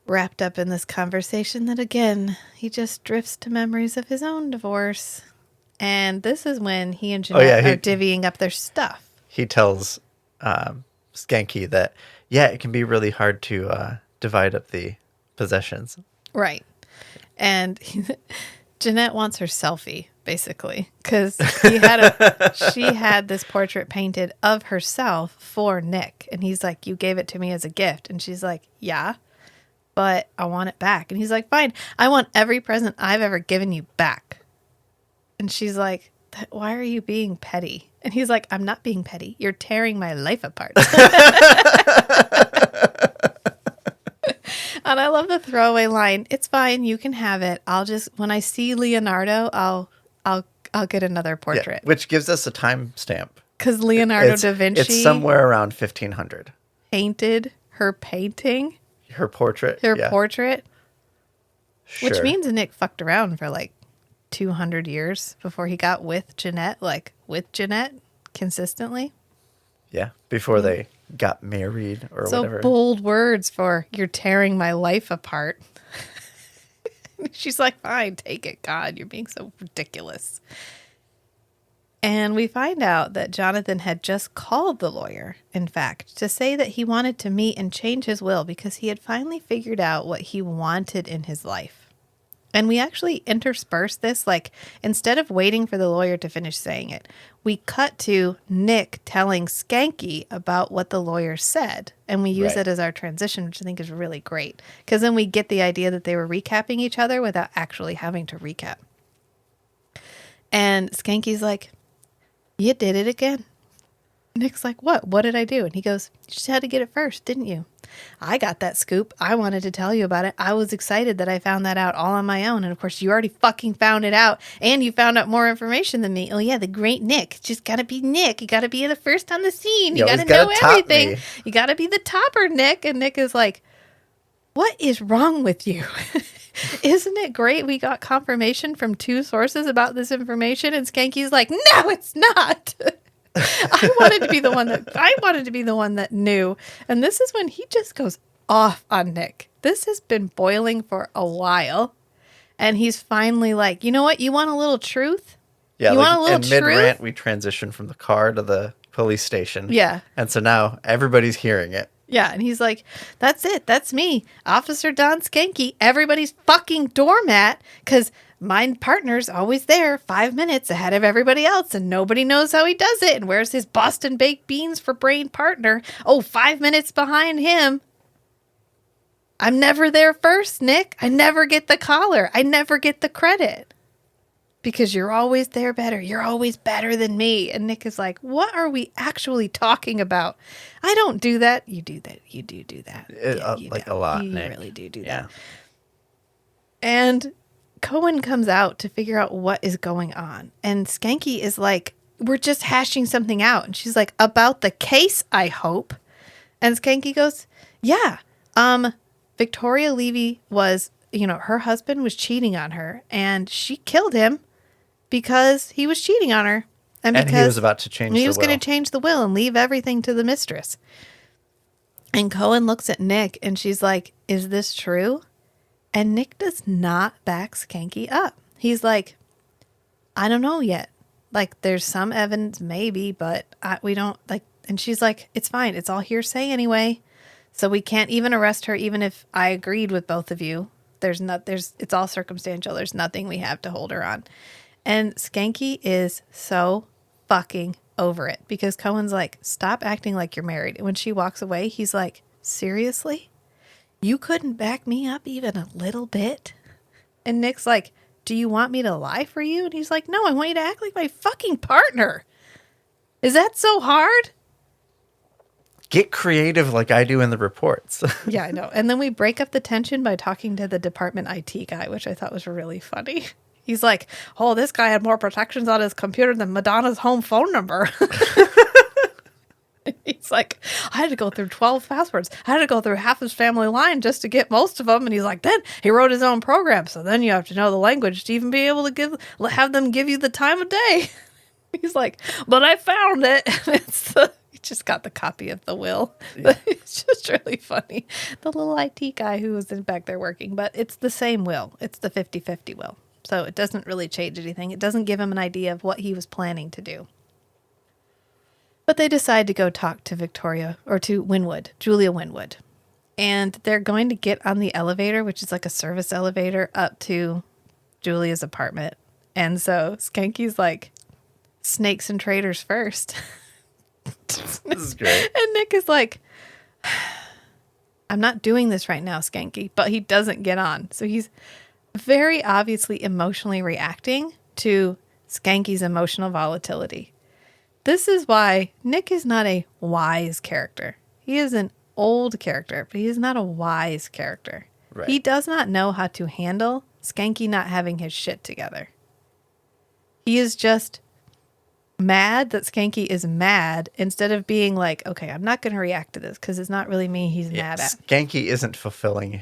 S3: wrapped up in this conversation that, again, he just drifts to memories of his own divorce. And this is when he and Jeanette are divvying up their stuff.
S4: He tells Schanke that, yeah, it can be really hard to divide up the possessions.
S3: Right. And Jeanette wants her selfie, basically, because she had this portrait painted of herself for Nick. And he's like, you gave it to me as a gift. And she's like, yeah, but I want it back. And he's like, fine, I want every present I've ever given you back. And she's like, why are you being petty? And he's like, I'm not being petty. You're tearing my life apart. And I love the throwaway line. It's fine. You can have it. I'll just, when I see Leonardo, I'll get another portrait.
S4: Yeah, which gives us a time stamp.
S3: Because Leonardo da Vinci.
S4: It's somewhere around 1500.
S3: Painted her painting.
S4: Her portrait.
S3: Her portrait.
S4: Sure.
S3: Which means Nick fucked around for like 200 years before he got with Jeanette, consistently.
S4: Yeah, before they got married or whatever.
S3: So bold words for you're tearing my life apart. She's like, fine, take it. God, you're being so ridiculous. And we find out that Jonathan had just called the lawyer, in fact, to say that he wanted to meet and change his will because he had finally figured out what he wanted in his life. And we actually intersperse this, like, instead of waiting for the lawyer to finish saying it, we cut to Nick telling Schanke about what the lawyer said. And we use it as our transition, which I think is really great. Because then we get the idea that they were recapping each other without actually having to recap. And Skanke's like, you did it again. Nick's like, what? What did I do? And he goes, you just had to get it first, didn't you? I got that scoop. I wanted to tell you about it. I was excited that I found that out all on my own. And of course, you already fucking found it out. And you found out more information than me. Oh, yeah, the great Nick. Just got to be Nick. You got to be the first on the scene. You got to know everything. You got to be the topper, Nick. And Nick is like, what is wrong with you? Isn't it great we got confirmation from 2 sources about this information? And Schanke's like, no, it's not. I wanted to be the one that knew. And this is when he just goes off on Nick. This has been boiling for a while. And he's finally like, you know what? You want a little truth?
S4: Yeah,
S3: you want a little truth?
S4: mid-rant, we transition from the car to the police station.
S3: Yeah.
S4: And so now everybody's hearing it.
S3: Yeah, and he's like, that's it. That's me. Officer Don Schanke, everybody's fucking doormat, because my partner's always there 5 minutes ahead of everybody else, and nobody knows how he does it. And where's his Boston baked beans for brain partner? Oh, 5 minutes behind him. I'm never there first, Nick. I never get the collar. I never get the credit. Because you're always there better. You're always better than me. And Nick is like, what are we actually talking about? I don't do that. You do that. You do that. Yeah,
S4: like a lot,
S3: You
S4: Nick.
S3: really do
S4: Yeah.
S3: that. And Cohen comes out to figure out what is going on. And Schanke is like, we're just hashing something out. And she's like, about the case, I hope. And Schanke goes, yeah. Victoria Levy was, her husband was cheating on her. And she killed him because he was cheating on her. And because
S4: he was about to change the will.
S3: He was going to change the will and leave everything to the mistress. And Cohen looks at Nick and she's like, is this true? And Nick does not back Schanke up. He's like, I don't know yet. Like, there's some evidence, maybe, but we don't, like, and she's like, it's fine. It's all hearsay anyway. So we can't even arrest her, even if I agreed with both of you. It's all circumstantial. There's nothing we have to hold her on. And Schanke is so fucking over it because Cohen's like, stop acting like you're married. And when she walks away, he's like, seriously? You couldn't back me up even a little bit? And Nick's like, do you want me to lie for you? And he's like, no, I want you to act like my fucking partner. Is that so hard?
S4: Get creative like I do in the reports.
S3: Yeah, I know. And then we break up the tension by talking to the department IT guy, which I thought was really funny. He's like, oh, this guy had more protections on his computer than Madonna's home phone number. He's like, I had to go through 12 passwords. I had to go through half his family line just to get most of them. And he's like, then he wrote his own program. So then you have to know the language to even be able to have them give you the time of day. He's like, but I found it. He just got the copy of the will. Yeah. It's just really funny. The little IT guy who was back there working, but it's the same will. It's the 50-50 will. So it doesn't really change anything. It doesn't give him an idea of what he was planning to do. But they decide to go talk to Julia Winwood. And they're going to get on the elevator, which is like a service elevator, up to Julia's apartment. And so Schanke's like, snakes and traders first.
S4: This is great.
S3: And Nick is like, I'm not doing this right now, Schanke. But he doesn't get on. So he's very obviously emotionally reacting to Schanke's emotional volatility. This is why Nick is not a wise character. He is an old character, but he is not a wise character.
S4: Right.
S3: He does not know how to handle Schanke not having his shit together. He is just mad that Schanke is mad instead of being like, okay, I'm not going to react to this because it's not really me he's mad at.
S4: Schanke isn't fulfilling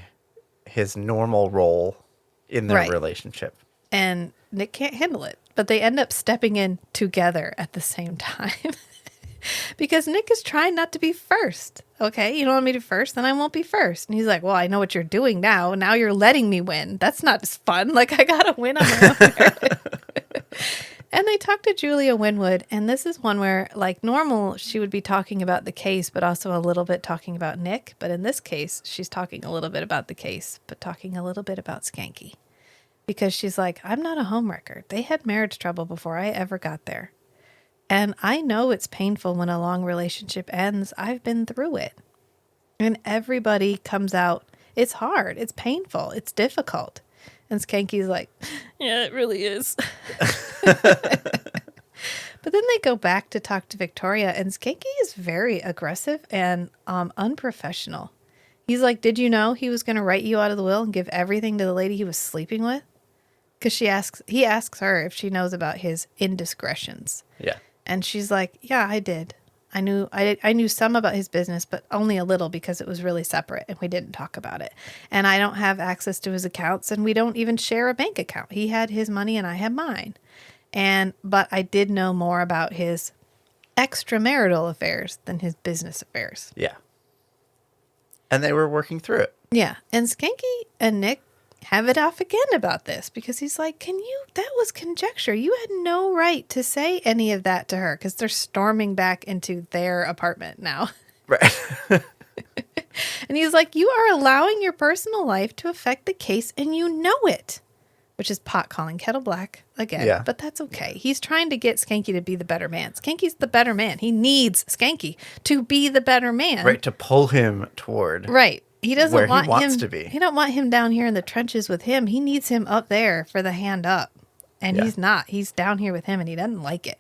S4: his normal role in their relationship.
S3: And Nick can't handle it. But they end up stepping in together at the same time. Because Nick is trying not to be first. Okay, you don't want me to first, then I won't be first. And he's like, well, I know what you're doing now. Now you're letting me win. That's not as fun. Like, I got to win on my own. And they talk to Julia Winwood. And this is one where, like normal, she would be talking about the case, but also a little bit talking about Nick. But in this case, she's talking a little bit about the case, but talking a little bit about Schanke. Because she's like, I'm not a homewrecker. They had marriage trouble before I ever got there. And I know it's painful when a long relationship ends. I've been through it. And everybody comes out. It's hard. It's painful. It's difficult. And Schanke's like, yeah, it really is. But then they go back to talk to Victoria. And Schanke is very aggressive and unprofessional. He's like, did you know he was going to write you out of the will and give everything to the lady he was sleeping with? Because he asks her if she knows about his indiscretions.
S4: Yeah.
S3: And she's like, yeah, I did. I knew some about his business, but only a little because it was really separate and we didn't talk about it. And I don't have access to his accounts and we don't even share a bank account. He had his money and I had mine. But I did know more about his extramarital affairs than his business affairs.
S4: Yeah. And they were working through it.
S3: Yeah. And Schanke and Nick have it off again about this because he's like, that was conjecture. You had no right to say any of that to her because they're storming back into their apartment now.
S4: Right.
S3: And he's like, you are allowing your personal life to affect the case and you know it. Which is pot calling kettle black again.
S4: Yeah.
S3: But that's okay. He's trying to get Schanke to be the better man. Skanke's the better man. He needs Schanke to be the better man.
S4: Right, to pull him toward
S3: Right. He doesn't
S4: where
S3: want
S4: he wants
S3: him
S4: to be.
S3: He don't want him down here in the trenches with him. He needs him up there for the hand up. And
S4: Yeah.
S3: he's not. He's down here with him and he doesn't like it.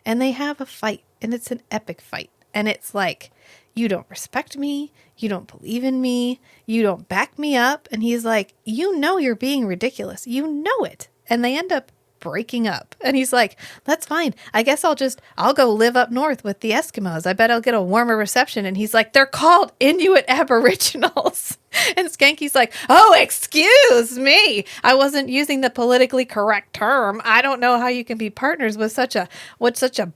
S3: And they have a fight and it's an epic fight. And it's like, you don't respect me. You don't believe in me. You don't back me up. And he's like, you know you're being ridiculous. You know it. And they end up breaking up. And he's like, that's fine. I guess I'll go live up north with the Eskimos. I bet I'll get a warmer reception. And he's like, they're called Inuit Aboriginals. And Skanke's like, oh, excuse me. I wasn't using the politically correct term. I don't know how you can be partners with such a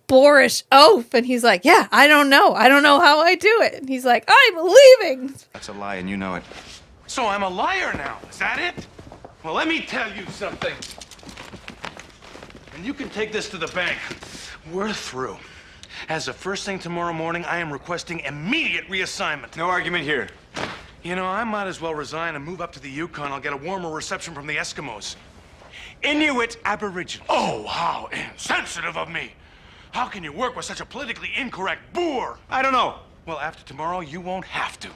S3: boorish oaf. And he's like, yeah, I don't know. I don't know how I do it. And he's like, I'm leaving.
S6: That's a lie, and you know it.
S1: So I'm a liar now, is that it? Well, let me tell you something. And you can take this to the bank. We're through. As of first thing tomorrow morning, I am requesting immediate reassignment.
S6: No argument here.
S1: You know, I might as well resign and move up to the Yukon. I'll get a warmer reception from the Eskimos.
S6: Inuit Aboriginals.
S1: Oh, how insensitive of me. How can you work with such a politically incorrect boor?
S6: I don't know.
S1: Well, after tomorrow, you won't have to.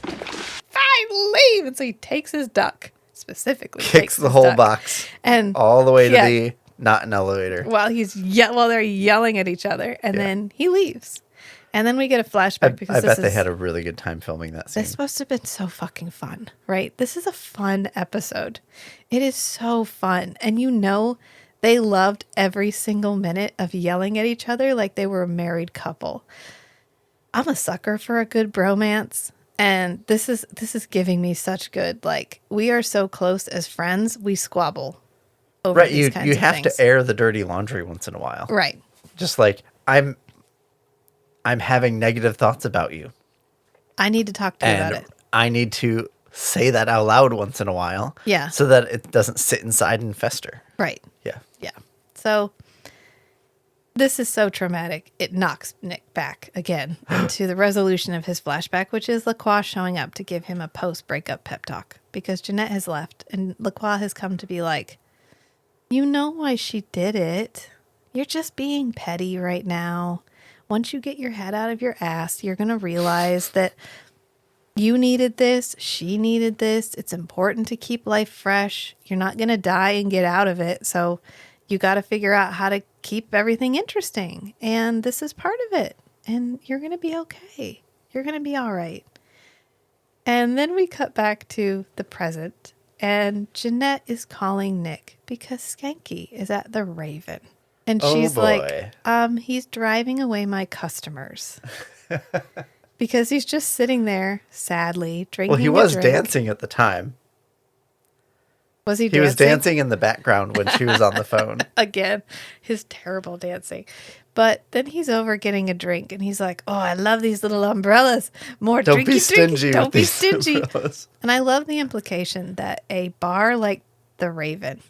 S3: Fine, leave. And so he takes his duck, specifically.
S4: kicks
S3: takes
S4: the
S3: his
S4: whole
S3: duck,
S4: box
S3: and
S4: all the way to
S3: yeah.
S4: the not an elevator.
S3: while they're yelling at each other, and then he leaves. And then we get a flashback because
S4: I bet they had a really good time filming that scene.
S3: This is supposed to have been so fucking fun, right? This is a fun episode. It is so fun. And you know, they loved every single minute of yelling at each other like they were a married couple. I'm a sucker for a good bromance. And this is giving me such good, like, we are so close as friends, we squabble over
S4: Right,
S3: these kinds
S4: you
S3: of
S4: have
S3: things.
S4: to air the dirty laundry once in a while.
S3: Right.
S4: Just like I'm having negative thoughts about you.
S3: I need to talk to you about
S4: And
S3: it.
S4: I need to say that out loud once in a while.
S3: Yeah.
S4: So that it doesn't sit inside and fester.
S3: Right.
S4: Yeah.
S3: Yeah. So this is so traumatic. It knocks Nick back again into the resolution of his flashback, which is Lacroix showing up to give him a post-breakup pep talk because Jeanette has left and Lacroix has come to be like, you know why she did it. You're just being petty right now. Once you get your head out of your ass, you're going to realize that you needed this. She needed this. It's important to keep life fresh. You're not going to die and get out of it. So you got to figure out how to keep everything interesting. And this is part of it. And you're going to be okay. You're going to be all right. And then we cut back to the present. And Jeanette is calling Nick because Schanke is at the Raven. And
S4: Oh,
S3: she's
S4: boy.
S3: like, he's driving away my customers. Because he's just sitting there sadly drinking.
S4: Well, he
S3: a
S4: was
S3: drink.
S4: dancing at the time.
S3: Was he
S4: He
S3: dancing?
S4: was dancing in the background when she was on the phone.
S3: Again, his terrible dancing. But then he's over getting a drink and he's like, oh, I love these little umbrellas. More
S4: Don't
S3: drinky,
S4: be stingy
S3: Don't
S4: with
S3: be
S4: these
S3: stingy.
S4: umbrellas.
S3: And I love the implication that a bar like the Raven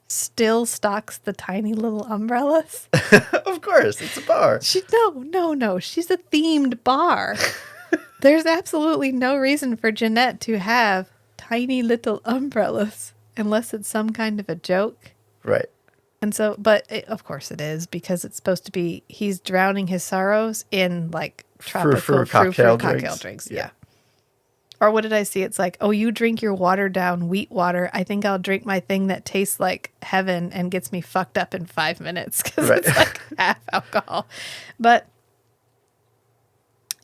S3: still stocks the tiny little umbrellas.
S4: Of course, it's a bar.
S3: No. She's a themed bar. There's absolutely no reason for Jeanette to have tiny little umbrellas unless it's some kind of a joke.
S4: Right.
S3: And so, of course it is because it's supposed to be, he's drowning his sorrows in like tropical
S4: Frou-frou
S3: cocktail drinks. Yeah. Or what did I see? It's like, oh, you drink your watered down wheat water. I think I'll drink my thing that tastes like heaven and gets me fucked up in 5 minutes because
S4: Right.
S3: it's like half alcohol. But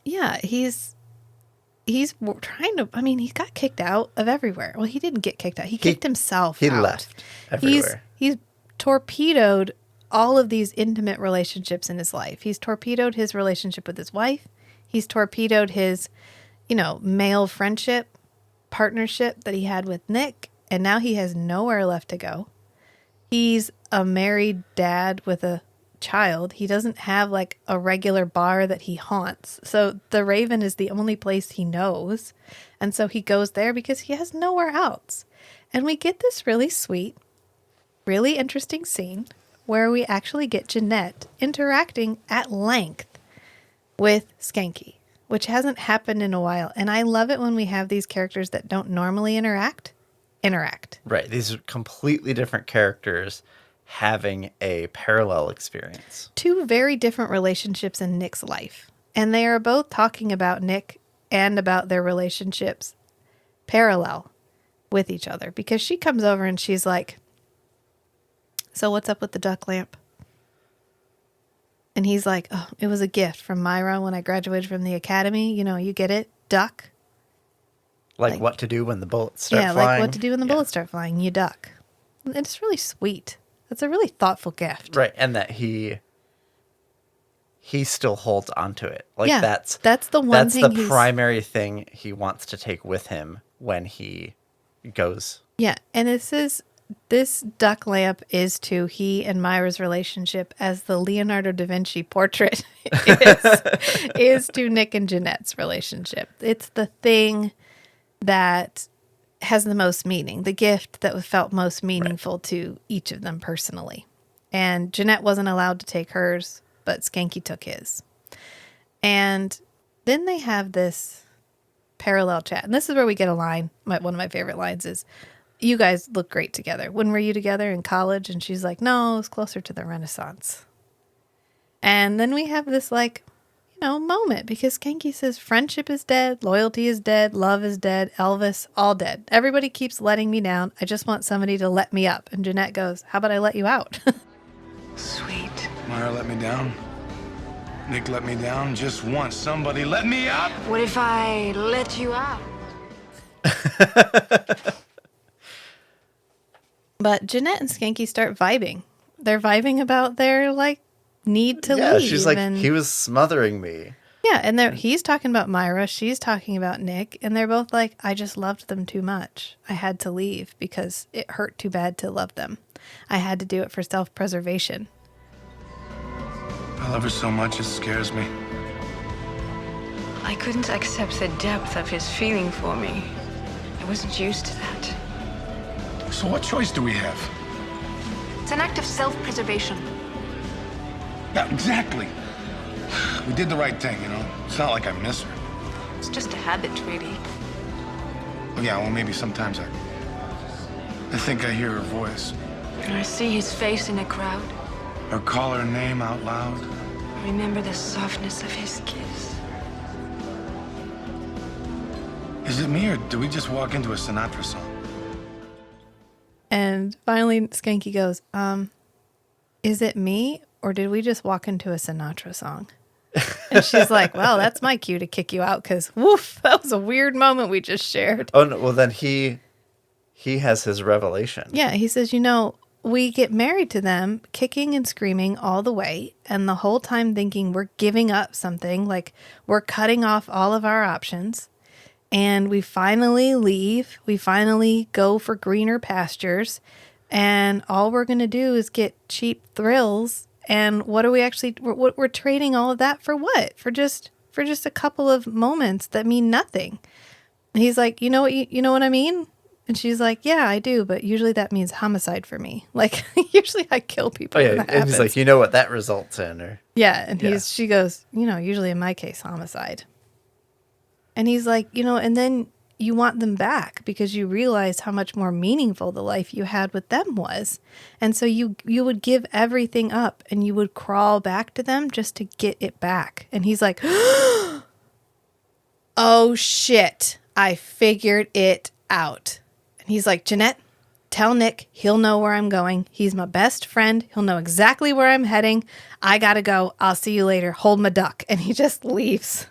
S3: yeah, trying to, I mean, he got kicked out of everywhere. Well, he didn't get kicked out. He kicked himself
S4: He
S3: out.
S4: left everywhere.
S3: He's torpedoed all of these intimate relationships in his life. He's torpedoed his relationship with his wife. He's torpedoed his, male friendship, partnership that he had with Nick. And now he has nowhere left to go. He's a married dad with a child. He doesn't have like a regular bar that he haunts. So the Raven is the only place he knows. And so he goes there because he has nowhere else. And we get this really sweet, really interesting scene where we actually get Jeanette interacting at length with Schanke, which hasn't happened in a while. And I love it when we have these characters that don't normally interact.
S4: Right. These are completely different characters having a parallel experience.
S3: Two very different relationships in Nick's life. And they are both talking about Nick and about their relationships parallel with each other. Because she comes over and she's like, so what's up with the duck lamp? And he's like, oh, it was a gift from Myra when I graduated from the academy. You get it? Duck.
S4: Like what to do when the bullets start flying.
S3: Yeah, like what to do when the bullets start flying. You duck. It's really sweet. It's a really thoughtful gift.
S4: Right, and that he still holds onto it. Like
S3: yeah,
S4: that's
S3: the one thing.
S4: That's the primary thing he wants to take with him when he goes.
S3: Yeah, and this duck lamp is to he and Myra's relationship as the Leonardo da Vinci portrait is to Nick and Jeanette's relationship. It's the thing that has the most meaning, the gift that felt most meaningful to each of them personally. And Jeanette wasn't allowed to take hers, but Schanke took his. And then they have this parallel chat. And this is where we get a line. One of my favorite lines is, you guys look great together. When were you together? In college? And she's like, no, it was closer to the Renaissance. And then we have this moment because Schanke says friendship is dead, loyalty is dead, love is dead, Elvis, all dead. Everybody keeps letting me down. I just want somebody to let me up. And Jeanette goes, how about I let you out?
S2: Sweet.
S1: Myra let me down. Nick let me down just once. Somebody let me up.
S2: What if I let you out?
S3: But Jeanette and Schanke start vibing. They're vibing about their need to leave.
S4: Yeah, she's like, he was smothering me.
S3: Yeah, and he's talking about Myra, she's talking about Nick, and they're both like, I just loved them too much. I had to leave because it hurt too bad to love them. I had to do it for self-preservation.
S1: I love her so much, it scares me.
S2: I couldn't accept the depth of his feeling for me. I wasn't used to that.
S1: So what choice do we have?
S7: It's an act of self-preservation.
S1: Yeah, exactly. We did the right thing, It's not like I miss her.
S7: It's just a habit, really.
S1: Oh, yeah, well, maybe sometimes I think I hear her voice.
S2: I see his face in a crowd.
S1: Or call her name out loud.
S2: I remember the softness of his kiss.
S1: Is it me, or do we just walk into a Sinatra song?
S3: And finally, Schanke goes, is it me, or did we just walk into a Sinatra song? And she's like, well, that's my cue to kick you out, because, woof, that was a weird moment we just shared.
S4: Oh, no, well, then he has his revelation.
S3: Yeah, he says, we get married to them, kicking and screaming all the way, and the whole time thinking we're giving up something, like we're cutting off all of our options. And we finally leave. We finally go for greener pastures. And all we're going to do is get cheap thrills. And what are we actually, we're trading all of that for what? For just a couple of moments that mean nothing. And he's like, you know what I mean? And she's like, yeah, I do. But usually that means homicide for me. Like, usually I kill people.
S4: Oh, yeah.
S3: When that
S4: And he's
S3: happens.
S4: like, you know what that results in? Or
S3: Yeah. And she goes, usually in my case, homicide. And he's like, and then you want them back because you realized how much more meaningful the life you had with them was. And so you would give everything up and you would crawl back to them just to get it back. And he's like, oh shit, I figured it out. And he's like, Jeanette, tell Nick he'll know where I'm going. He's my best friend. He'll know exactly where I'm heading. I gotta go. I'll see you later. Hold my duck. And he just leaves.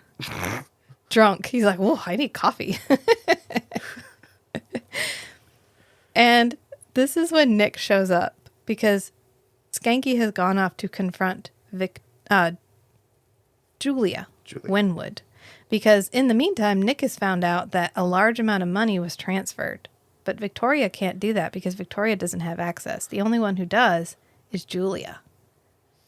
S3: drunk. He's like, whoa, I need coffee. And this is when Nick shows up because Schanke has gone off to confront Julia Winwood. Because in the meantime, Nick has found out that a large amount of money was transferred. But Victoria can't do that because Victoria doesn't have access. The only one who does is Julia.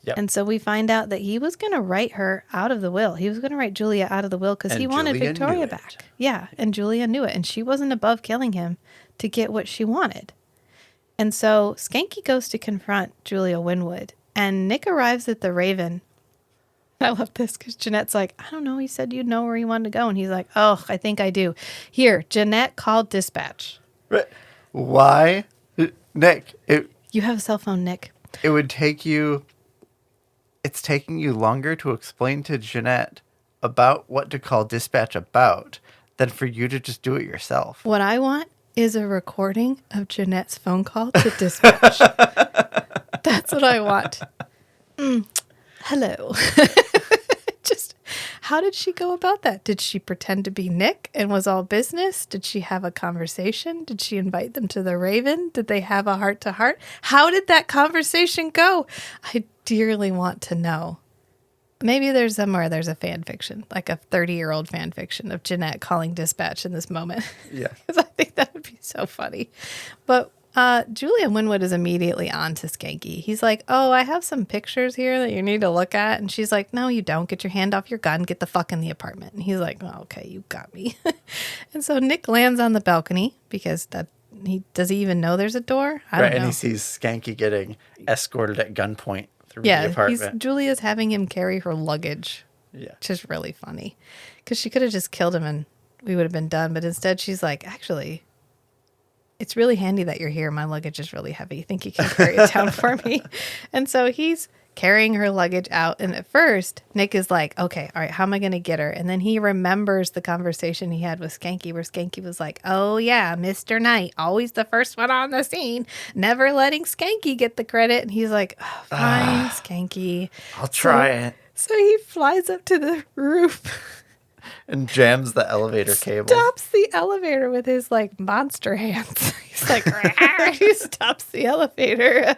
S4: Yep.
S3: And so we find out that he was going to write her out of the will. He was going to write Julia out of the will because he wanted
S4: Julia
S3: Victoria
S4: knew it.
S3: back. Yeah, and Julia knew it. And she wasn't above killing him to get what she wanted. And so Schanke goes to confront Julia Winwood. And Nick arrives at the Raven. I love this because Jeanette's like, I don't know. He said you'd know where he wanted to go. And he's like, oh, I think I do. Here, Jeanette called dispatch.
S4: Why? Nick,
S3: You have a cell phone, Nick.
S4: it would take you... It's taking you longer to explain to Jeanette about what to call dispatch about than for you to just do it yourself.
S3: What I want is a recording of Jeanette's phone call to dispatch. That's what I want. Hello. Just, how did she go about that? Did she pretend to be Nick and was all business? Did she have a conversation? Did she invite them to the Raven? Did they have a heart-to-heart? How did that conversation go? I dearly want to know. Maybe there's somewhere there's a fan fiction, like a 30-year-old fan fiction of Jeanette calling dispatch in this moment.
S4: Yeah.
S3: Because I think that would be so funny. But Julia Winwood is immediately on to Schanke. He's like, oh, I have some pictures here that you need to look at. And she's like, no, you don't. Get your hand off your gun. Get the fuck in the apartment. And he's like, oh, okay, you got me. And so Nick lands on the balcony because does he even know there's a door? I don't know.
S4: And he sees Schanke getting escorted at gunpoint through the
S3: Yeah,
S4: apartment.
S3: Julia's having him carry her luggage.
S4: Yeah.
S3: Which is really funny. Because she could have just killed him and we would have been done. But instead she's like, actually, it's really handy that you're here. My luggage is really heavy. Think you can carry it down for me? And so he's carrying her luggage out. And at first, Nick is like, okay, all right, how am I going to get her? And then he remembers the conversation he had with Schanke where Schanke was like, oh, yeah, Mr. Knight, always the first one on the scene, never letting Schanke get the credit. And he's like, oh, fine, Schanke.
S4: I'll try it.
S3: So he flies up to the roof.
S4: And jams the elevator cable.
S3: Stops the elevator with his like monster hands. He's like, "Rawr." He stops the elevator.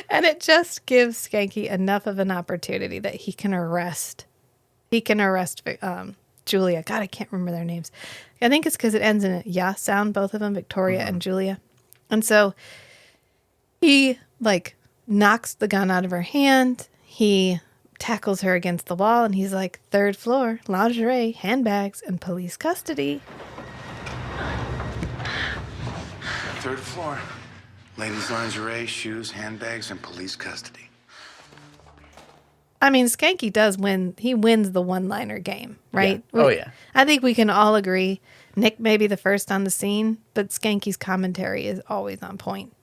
S3: And it just gives Schanke enough of an opportunity that he can arrest Julia. God, I can't remember their names. I think it's because it ends in a yeah sound, both of them, Victoria and Julia. And so he like knocks the gun out of her hand. He tackles her against the wall and he's like, 3rd floor, lingerie, handbags, and police custody.
S1: 3rd floor. Ladies' lingerie, shoes, handbags, and police custody.
S3: I mean, Schanke does win. He wins the one-liner game, right?
S4: Yeah. Oh, yeah.
S3: I think we can all agree Nick may be the first on the scene, but Skanke's commentary is always on point.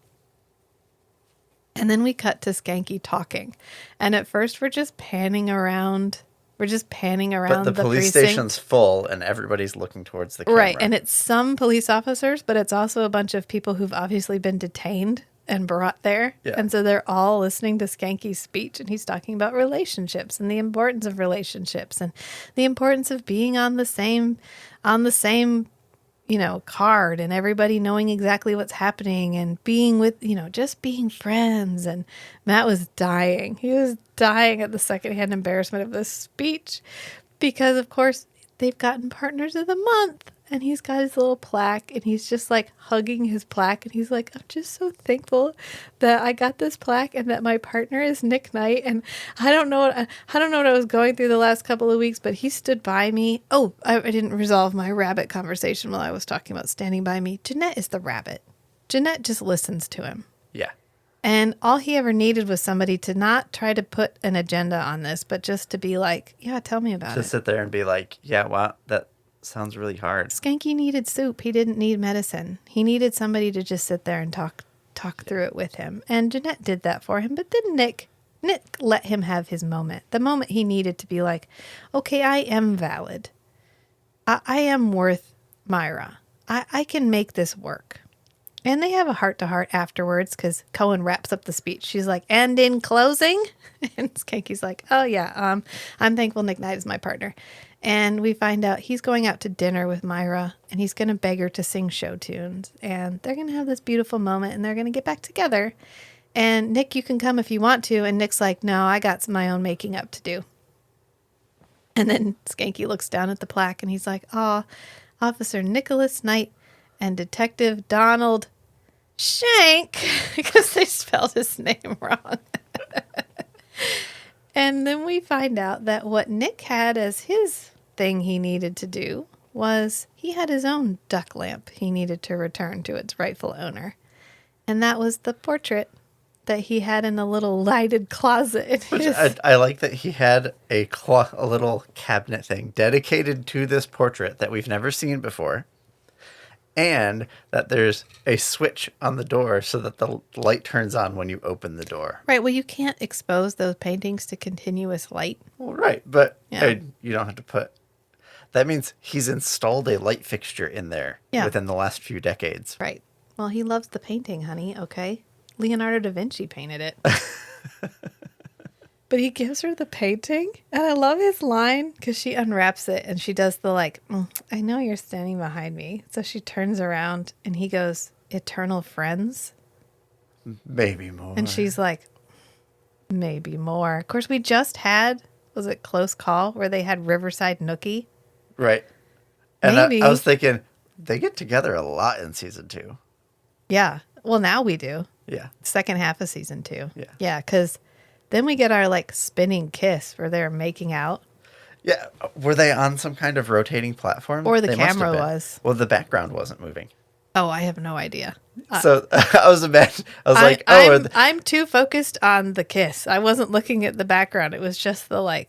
S3: And then we cut to Schanke talking. And at first we're just panning around. We're just panning around
S4: But the police
S3: precinct.
S4: station's full and everybody's looking towards the camera.
S3: Right. And it's some police officers, but it's also a bunch of people who've obviously been detained and brought there.
S4: Yeah.
S3: And so they're all listening to Skanke's speech. And he's talking about relationships and the importance of relationships and the importance of being on the same card and everybody knowing exactly what's happening and being with, just being friends. And Matt was dying. He was dying at the secondhand embarrassment of this speech because, of course, they've gotten partners of the month. And he's got his little plaque and he's just like hugging his plaque. And he's like, I'm just so thankful that I got this plaque and that my partner is Nick Knight. And I don't know what I was going through the last couple of weeks, but he stood by me. Oh, I didn't resolve my rabbit conversation while I was talking about standing by me. Jeanette is the rabbit. Jeanette just listens to him.
S4: Yeah.
S3: And all he ever needed was somebody to not try to put an agenda on this, but just to be like, yeah, tell me about it.
S4: Just sit there and be like, yeah, wow, that sounds really hard.
S3: Schanke needed soup. He didn't need medicine. He needed somebody to just sit there and talk through it with him. And Jeanette did that for him. But then Nick let him have his moment. The moment he needed to be like, okay, I am valid. I am worth Myra. I can make this work. And they have a heart-to-heart afterwards because Cohen wraps up the speech. She's like, and in closing? And Skanke's like, oh, yeah, I'm thankful Nick Knight is my partner. And we find out he's going out to dinner with Myra, and he's going to beg her to sing show tunes. And they're going to have this beautiful moment, and they're going to get back together. And Nick, you can come if you want to. And Nick's like, no, I got my own making up to do. And then Schanke looks down at the plaque, and he's like, oh, Officer Nicholas Knight and Detective Donald Shank, because they spelled his name wrong. And then we find out that what Nick had as his thing he needed to do was he had his own duck lamp he needed to return to its rightful owner. And that was the portrait that he had in a little lighted closet.
S4: I like that he had a little cabinet thing dedicated to this portrait that we've never seen before. And that there's a switch on the door so that the light turns on when you open the door.
S3: Right. Well, you can't expose those paintings to continuous light.
S4: Well, right. But
S3: Yeah.
S4: you don't have to put... That means he's installed a light fixture in there within the last few decades.
S3: Right. Well, he loves the painting, honey. Okay. Leonardo da Vinci painted it. But he gives her the painting. And I love his line because she unwraps it and she does the I know you're standing behind me. So she turns around and he goes, eternal friends.
S4: Maybe more.
S3: And she's like, maybe more. Of course, we just had, was it Close Call, where they had Riverside Nookie?
S4: Right. And
S3: Maybe.
S4: I was thinking, they get together a lot in season 2.
S3: Yeah. Well, now we do.
S4: Yeah.
S3: Second half of season 2.
S4: Yeah.
S3: Yeah, because then we get our spinning kiss where they're making out.
S4: Yeah. Were they on some kind of rotating platform?
S3: Or the
S4: They must have
S3: camera
S4: been.
S3: was.
S4: Well, the background wasn't moving.
S3: Oh, I have no idea.
S4: So I was like, oh,
S3: I'm too focused on the kiss. I wasn't looking at the background. It was just the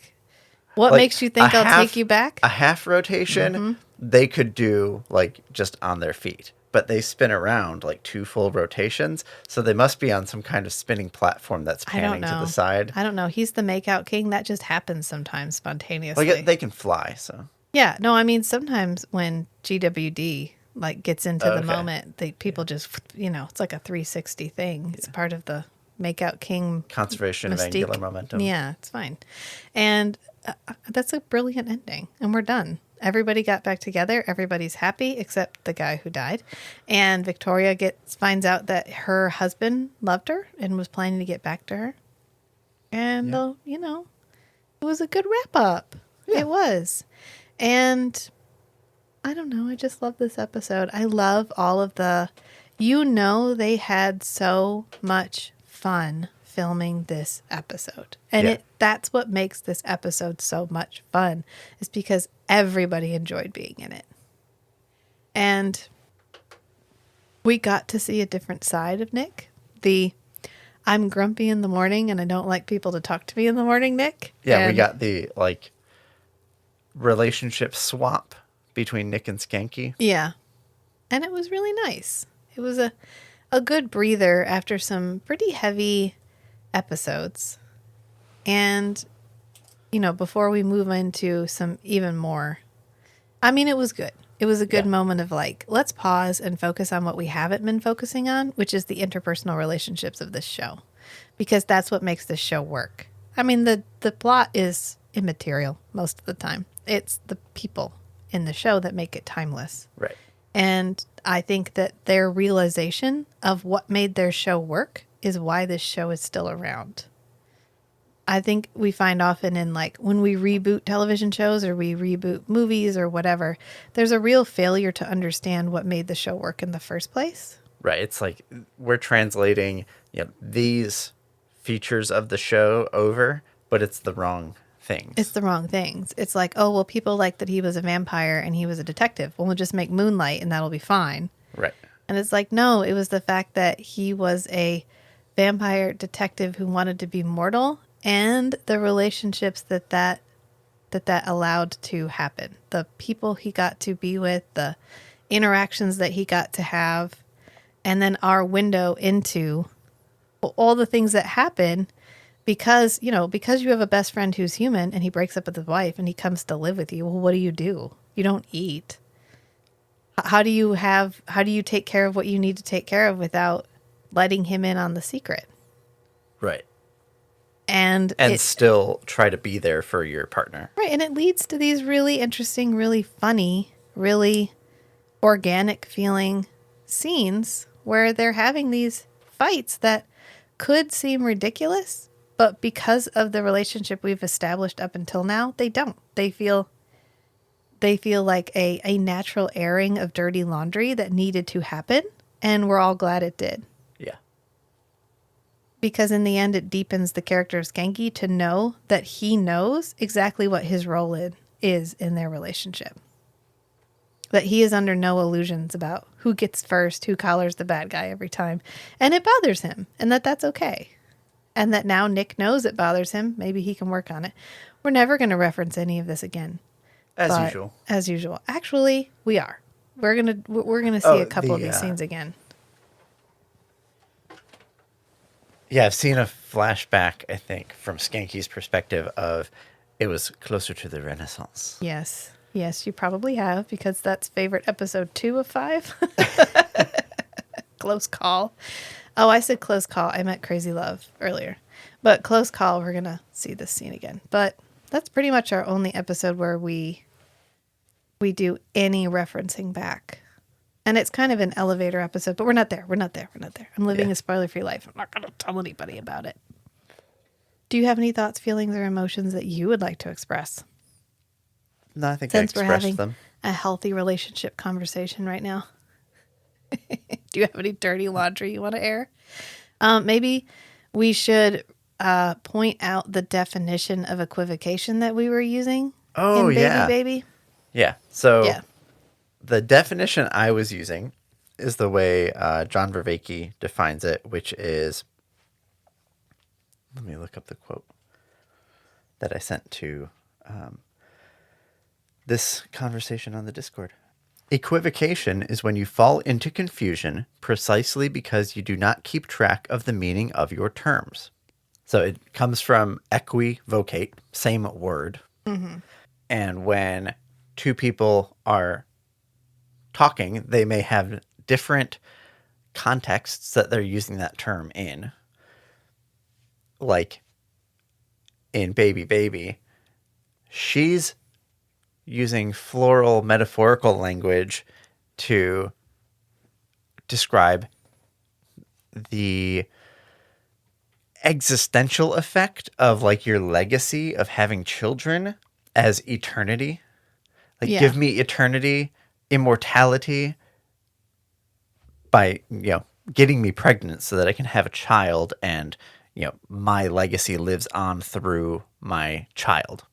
S3: what makes you think I'll take you back?
S4: A half rotation, they could do just on their feet, but they spin around 2 full rotations. So they must be on some kind of spinning platform that's panning to the side.
S3: I don't know. He's the makeout king. That just happens sometimes spontaneously.
S4: They can fly. So
S3: yeah, no, I mean, sometimes when GWD gets into the moment, people just, it's like a 360 thing. It's part of the makeout king
S4: conservation of angular momentum.
S3: Yeah, it's fine. And that's a brilliant ending. And we're done. Everybody got back together. Everybody's happy except the guy who died. And Victoria finds out that her husband loved her and was planning to get back to her. And, it was a good wrap up. Yeah. It was. And I don't know. I just love this episode. I love all of they had so much fun filming this episode. And that's what makes this episode so much fun, is because everybody enjoyed being in it. And we got to see a different side of Nick. I'm grumpy in the morning and I don't like people to talk to me in the morning, Nick.
S4: Yeah, we got the relationship swap between Nick and Schanke.
S3: Yeah. And it was really nice. It was a good breather after some pretty heavy episodes. And, before we move into some even more, it was good. It was a good moment of let's pause and focus on what we haven't been focusing on, which is the interpersonal relationships of this show, because that's what makes this show work. The plot is immaterial most of the time. It's the people in the show that make it timeless.
S4: Right.
S3: And I think that their realization of what made their show work is why this show is still around. I think we find often in when we reboot television shows or we reboot movies or whatever, there's a real failure to understand what made the show work in the first place.
S4: Right. It's we're translating these features of the show over, but it's the wrong things.
S3: It's the wrong things. It's people like that he was a vampire and he was a detective. Well, we'll just make Moonlight and that'll be fine.
S4: Right.
S3: And it's no, it was the fact that he was a vampire detective who wanted to be mortal, and the relationships that allowed to happen. The people he got to be with, the interactions that he got to have, and then our window into all the things that happen because you have a best friend who's human and he breaks up with his wife and he comes to live with you. Well, what do? You don't eat. How do you take care of what you need to take care of without letting him in on the secret?
S4: Right.
S3: And
S4: still try to be there for your partner.
S3: right, and it leads to these really interesting, really funny, really organic feeling scenes where they're having these fights that could seem ridiculous, but because of the relationship we've established up until now, they don't. They feel like a natural airing of dirty laundry that needed to happen, and we're all glad it did.
S4: Yeah.
S3: Because in the end, it deepens the character of Schanke to know that he knows exactly what his role is in their relationship. That he is under no illusions about who gets first, who collars the bad guy every time. And it bothers him, and that's okay. And that now Nick knows it bothers him. Maybe he can work on it. We're never going to reference any of this again.
S4: As usual.
S3: As usual. Actually, we are. We're gonna see a couple of these scenes again.
S4: Yeah, I've seen a flashback, I think, from Skanky's perspective of it was closer to the Renaissance.
S3: Yes. Yes, you probably have, because that's favorite episode 2 of 5. Close Call. Oh, I said Close Call. I meant Crazy Love earlier. But Close Call, we're going to see this scene again. But that's pretty much our only episode where we do any referencing back. And it's kind of an elevator episode, but we're not there. We're not there. I'm living a spoiler-free life. I'm not going to tell anybody about it. Do you have any thoughts, feelings, or emotions that you would like to express?
S4: No, I think
S3: Since
S4: I
S3: we're
S4: expressed
S3: having
S4: them.
S3: a healthy relationship conversation right now. Do you have any dirty laundry you want to air? Maybe we should point out the definition of equivocation that we were using in Baby.
S4: Yeah. So
S3: Yeah.
S4: the definition I was using is the way John Vervaeke defines it, which is, let me look up the quote that I sent to this conversation on the Discord. Equivocation is when you fall into confusion precisely because you do not keep track of the meaning of your terms. So it comes from equivocate, same word.
S3: Mm-hmm.
S4: And when two people are talking, they may have different contexts that they're using that term in. Like in Baby, she's using floral metaphorical language to describe the existential effect of like your legacy of having children as eternity. Like, give me eternity, immortality by, getting me pregnant so that I can have a child and, my legacy lives on through my child.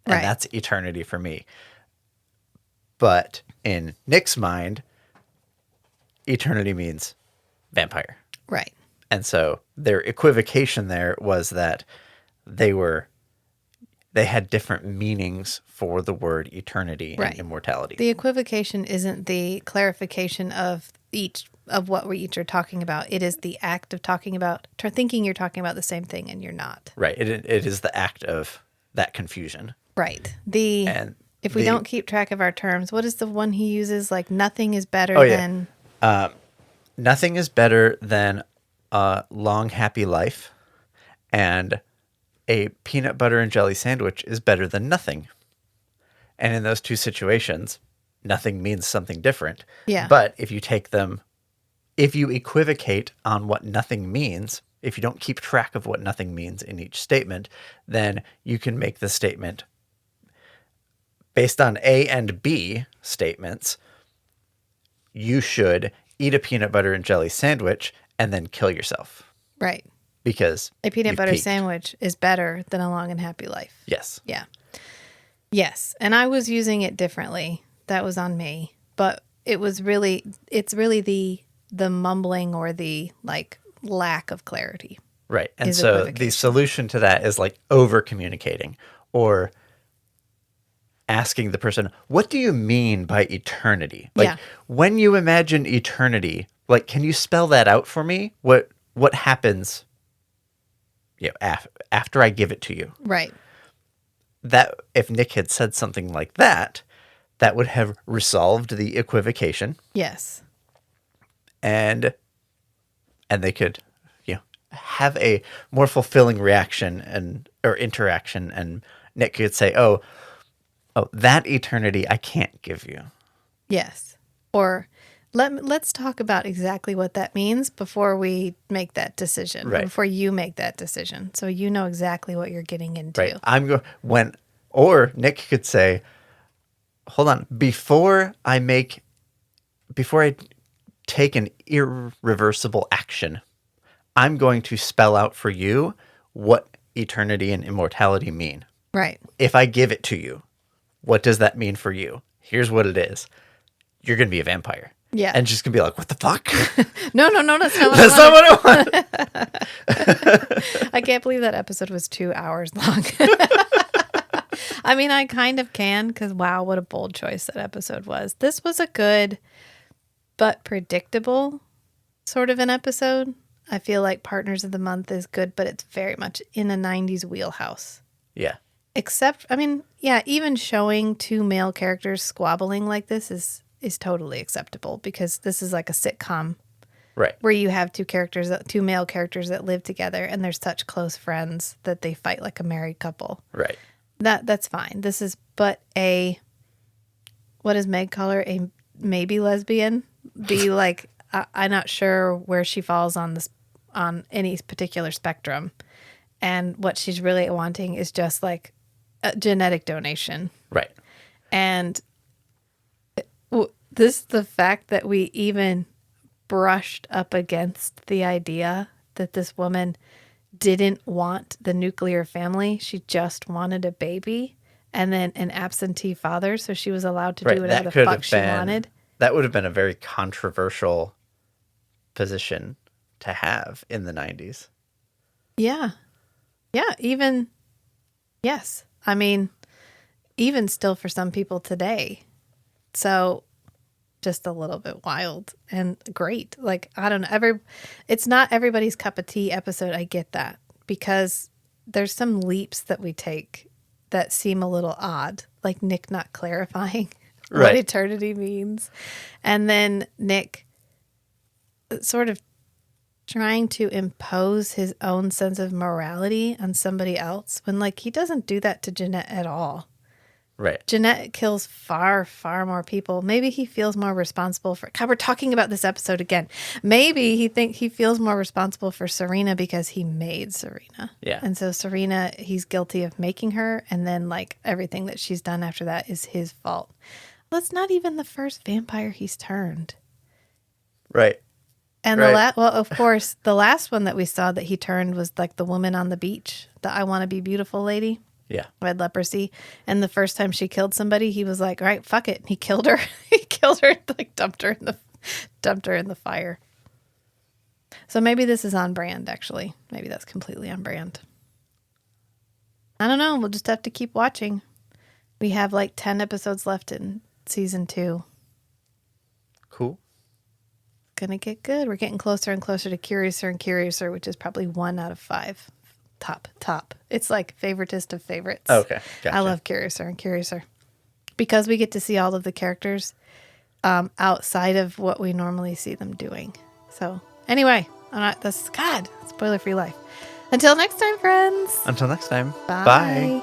S4: And
S3: Right.
S4: that's eternity for me. But in Nick's mind, eternity means vampire.
S3: Right.
S4: And so their equivocation there was that they had different meanings for the word eternity
S3: Right.
S4: and immortality.
S3: The equivocation isn't the clarification of what we each are talking about. It is the act of talking about, thinking you're talking about the same thing and you're not.
S4: Right. It is the act of that confusion.
S3: Right. If we don't keep track of our terms, what is the one he uses? Like, nothing is better than...
S4: Nothing is better than a long, happy life, and a peanut butter and jelly sandwich is better than nothing. And in those two situations, nothing means something different.
S3: Yeah.
S4: But if you equivocate on what nothing means, if you don't keep track of what nothing means in each statement, then you can make the statement based on A and B statements. You should eat a peanut butter and jelly sandwich and then kill yourself.
S3: Right.
S4: Because
S3: A peanut
S4: you've
S3: butter
S4: peaked.
S3: sandwich is better than a long and happy life.
S4: Yes.
S3: Yeah. Yes. And I was using it differently. That was on me. But it's really the mumbling or the lack of clarity.
S4: Right. And
S3: Is
S4: so the
S3: equivocation.
S4: solution to that is over communicating or asking the person, what do you mean by eternity?
S3: Yeah.
S4: When you imagine eternity, can you spell that out for me? What happens after I give it to you?
S3: Right.
S4: That if Nick had said something like that, that would have resolved the equivocation.
S3: Yes.
S4: And they could, have a more fulfilling reaction or interaction, and Nick could say, "Oh, that eternity I can't give you."
S3: Yes. Or let's talk about exactly what that means before we make that decision.
S4: Right.
S3: Before you make that decision. So you know exactly what you're getting into.
S4: Right. Or Nick could say, "Hold on, before I take an irreversible action, I'm going to spell out for you what eternity and immortality mean.
S3: Right.
S4: If I give it to you, what does that mean for you? Here's what it is. You're going to be a vampire."
S3: Yeah.
S4: And she's going to be like, "What the fuck?"
S3: No, that's not what
S4: That's
S3: I
S4: not
S3: wanted.
S4: what I want.
S3: I can't believe that episode was 2 hours long. I mean, I kind of can because, wow, what a bold choice that episode was. This was a good but predictable sort of an episode. I feel like Partners of the Month is good, but it's very much in a 90s wheelhouse.
S4: Yeah.
S3: Except, I mean, yeah, even showing 2 male characters squabbling like this is totally acceptable because this is like a sitcom.
S4: Right.
S3: Where you have 2 male characters that live together and they're such close friends that they fight like a married couple.
S4: Right.
S3: That's fine. This is but what does Meg call her? A maybe lesbian? Be like, I'm not sure where she falls on any particular spectrum. And what she's really wanting is just like a genetic donation.
S4: Right.
S3: And the fact that we even brushed up against the idea that this woman didn't want the nuclear family. She just wanted a baby and then an absentee father. So she was allowed to do whatever the fuck she wanted.
S4: That would have been a very controversial position to have in the 90s.
S3: Yeah. Yeah. Yes. I mean, even still for some people today. So just a little bit wild and great. Like, I don't know. It's not everybody's cup of tea episode. I get that because there's some leaps that we take that seem a little odd, like Nick not clarifying what eternity means. And then Nick sort of trying to impose his own sense of morality on somebody else when, like, he doesn't do that to Jeanette at all.
S4: Right.
S3: Jeanette kills far, far more people. Maybe he feels more responsible for... God, we're talking about this episode again. Maybe he feels more responsible for Serena because he made Serena.
S4: Yeah.
S3: And so Serena, he's guilty of making her. And then, like, everything that she's done after that is his fault. Well, it's not even the first vampire he's turned.
S4: Right.
S3: And of course, the last one that we saw that he turned was, like, the woman on the beach. The I want to be beautiful lady.
S4: Yeah.
S3: Who had leprosy. And the first time she killed somebody, he was like, all right, fuck it. And he killed her. He killed her, like dumped her in the fire. So maybe this is on brand, actually. Maybe that's completely on brand. I don't know. We'll just have to keep watching. We have like 10 episodes left in season 2.
S4: Cool.
S3: Gonna get good. We're getting closer and closer to Curiouser and Curiouser, which is probably 1 out of 5. Top. It's like favoritist of favorites.
S4: Okay. Gotcha.
S3: I love Curiouser and Curiouser because we get to see all of the characters outside of what we normally see them doing. So anyway, that's spoiler free life. Until next time, friends.
S4: Until next time.
S3: Bye.
S4: Bye.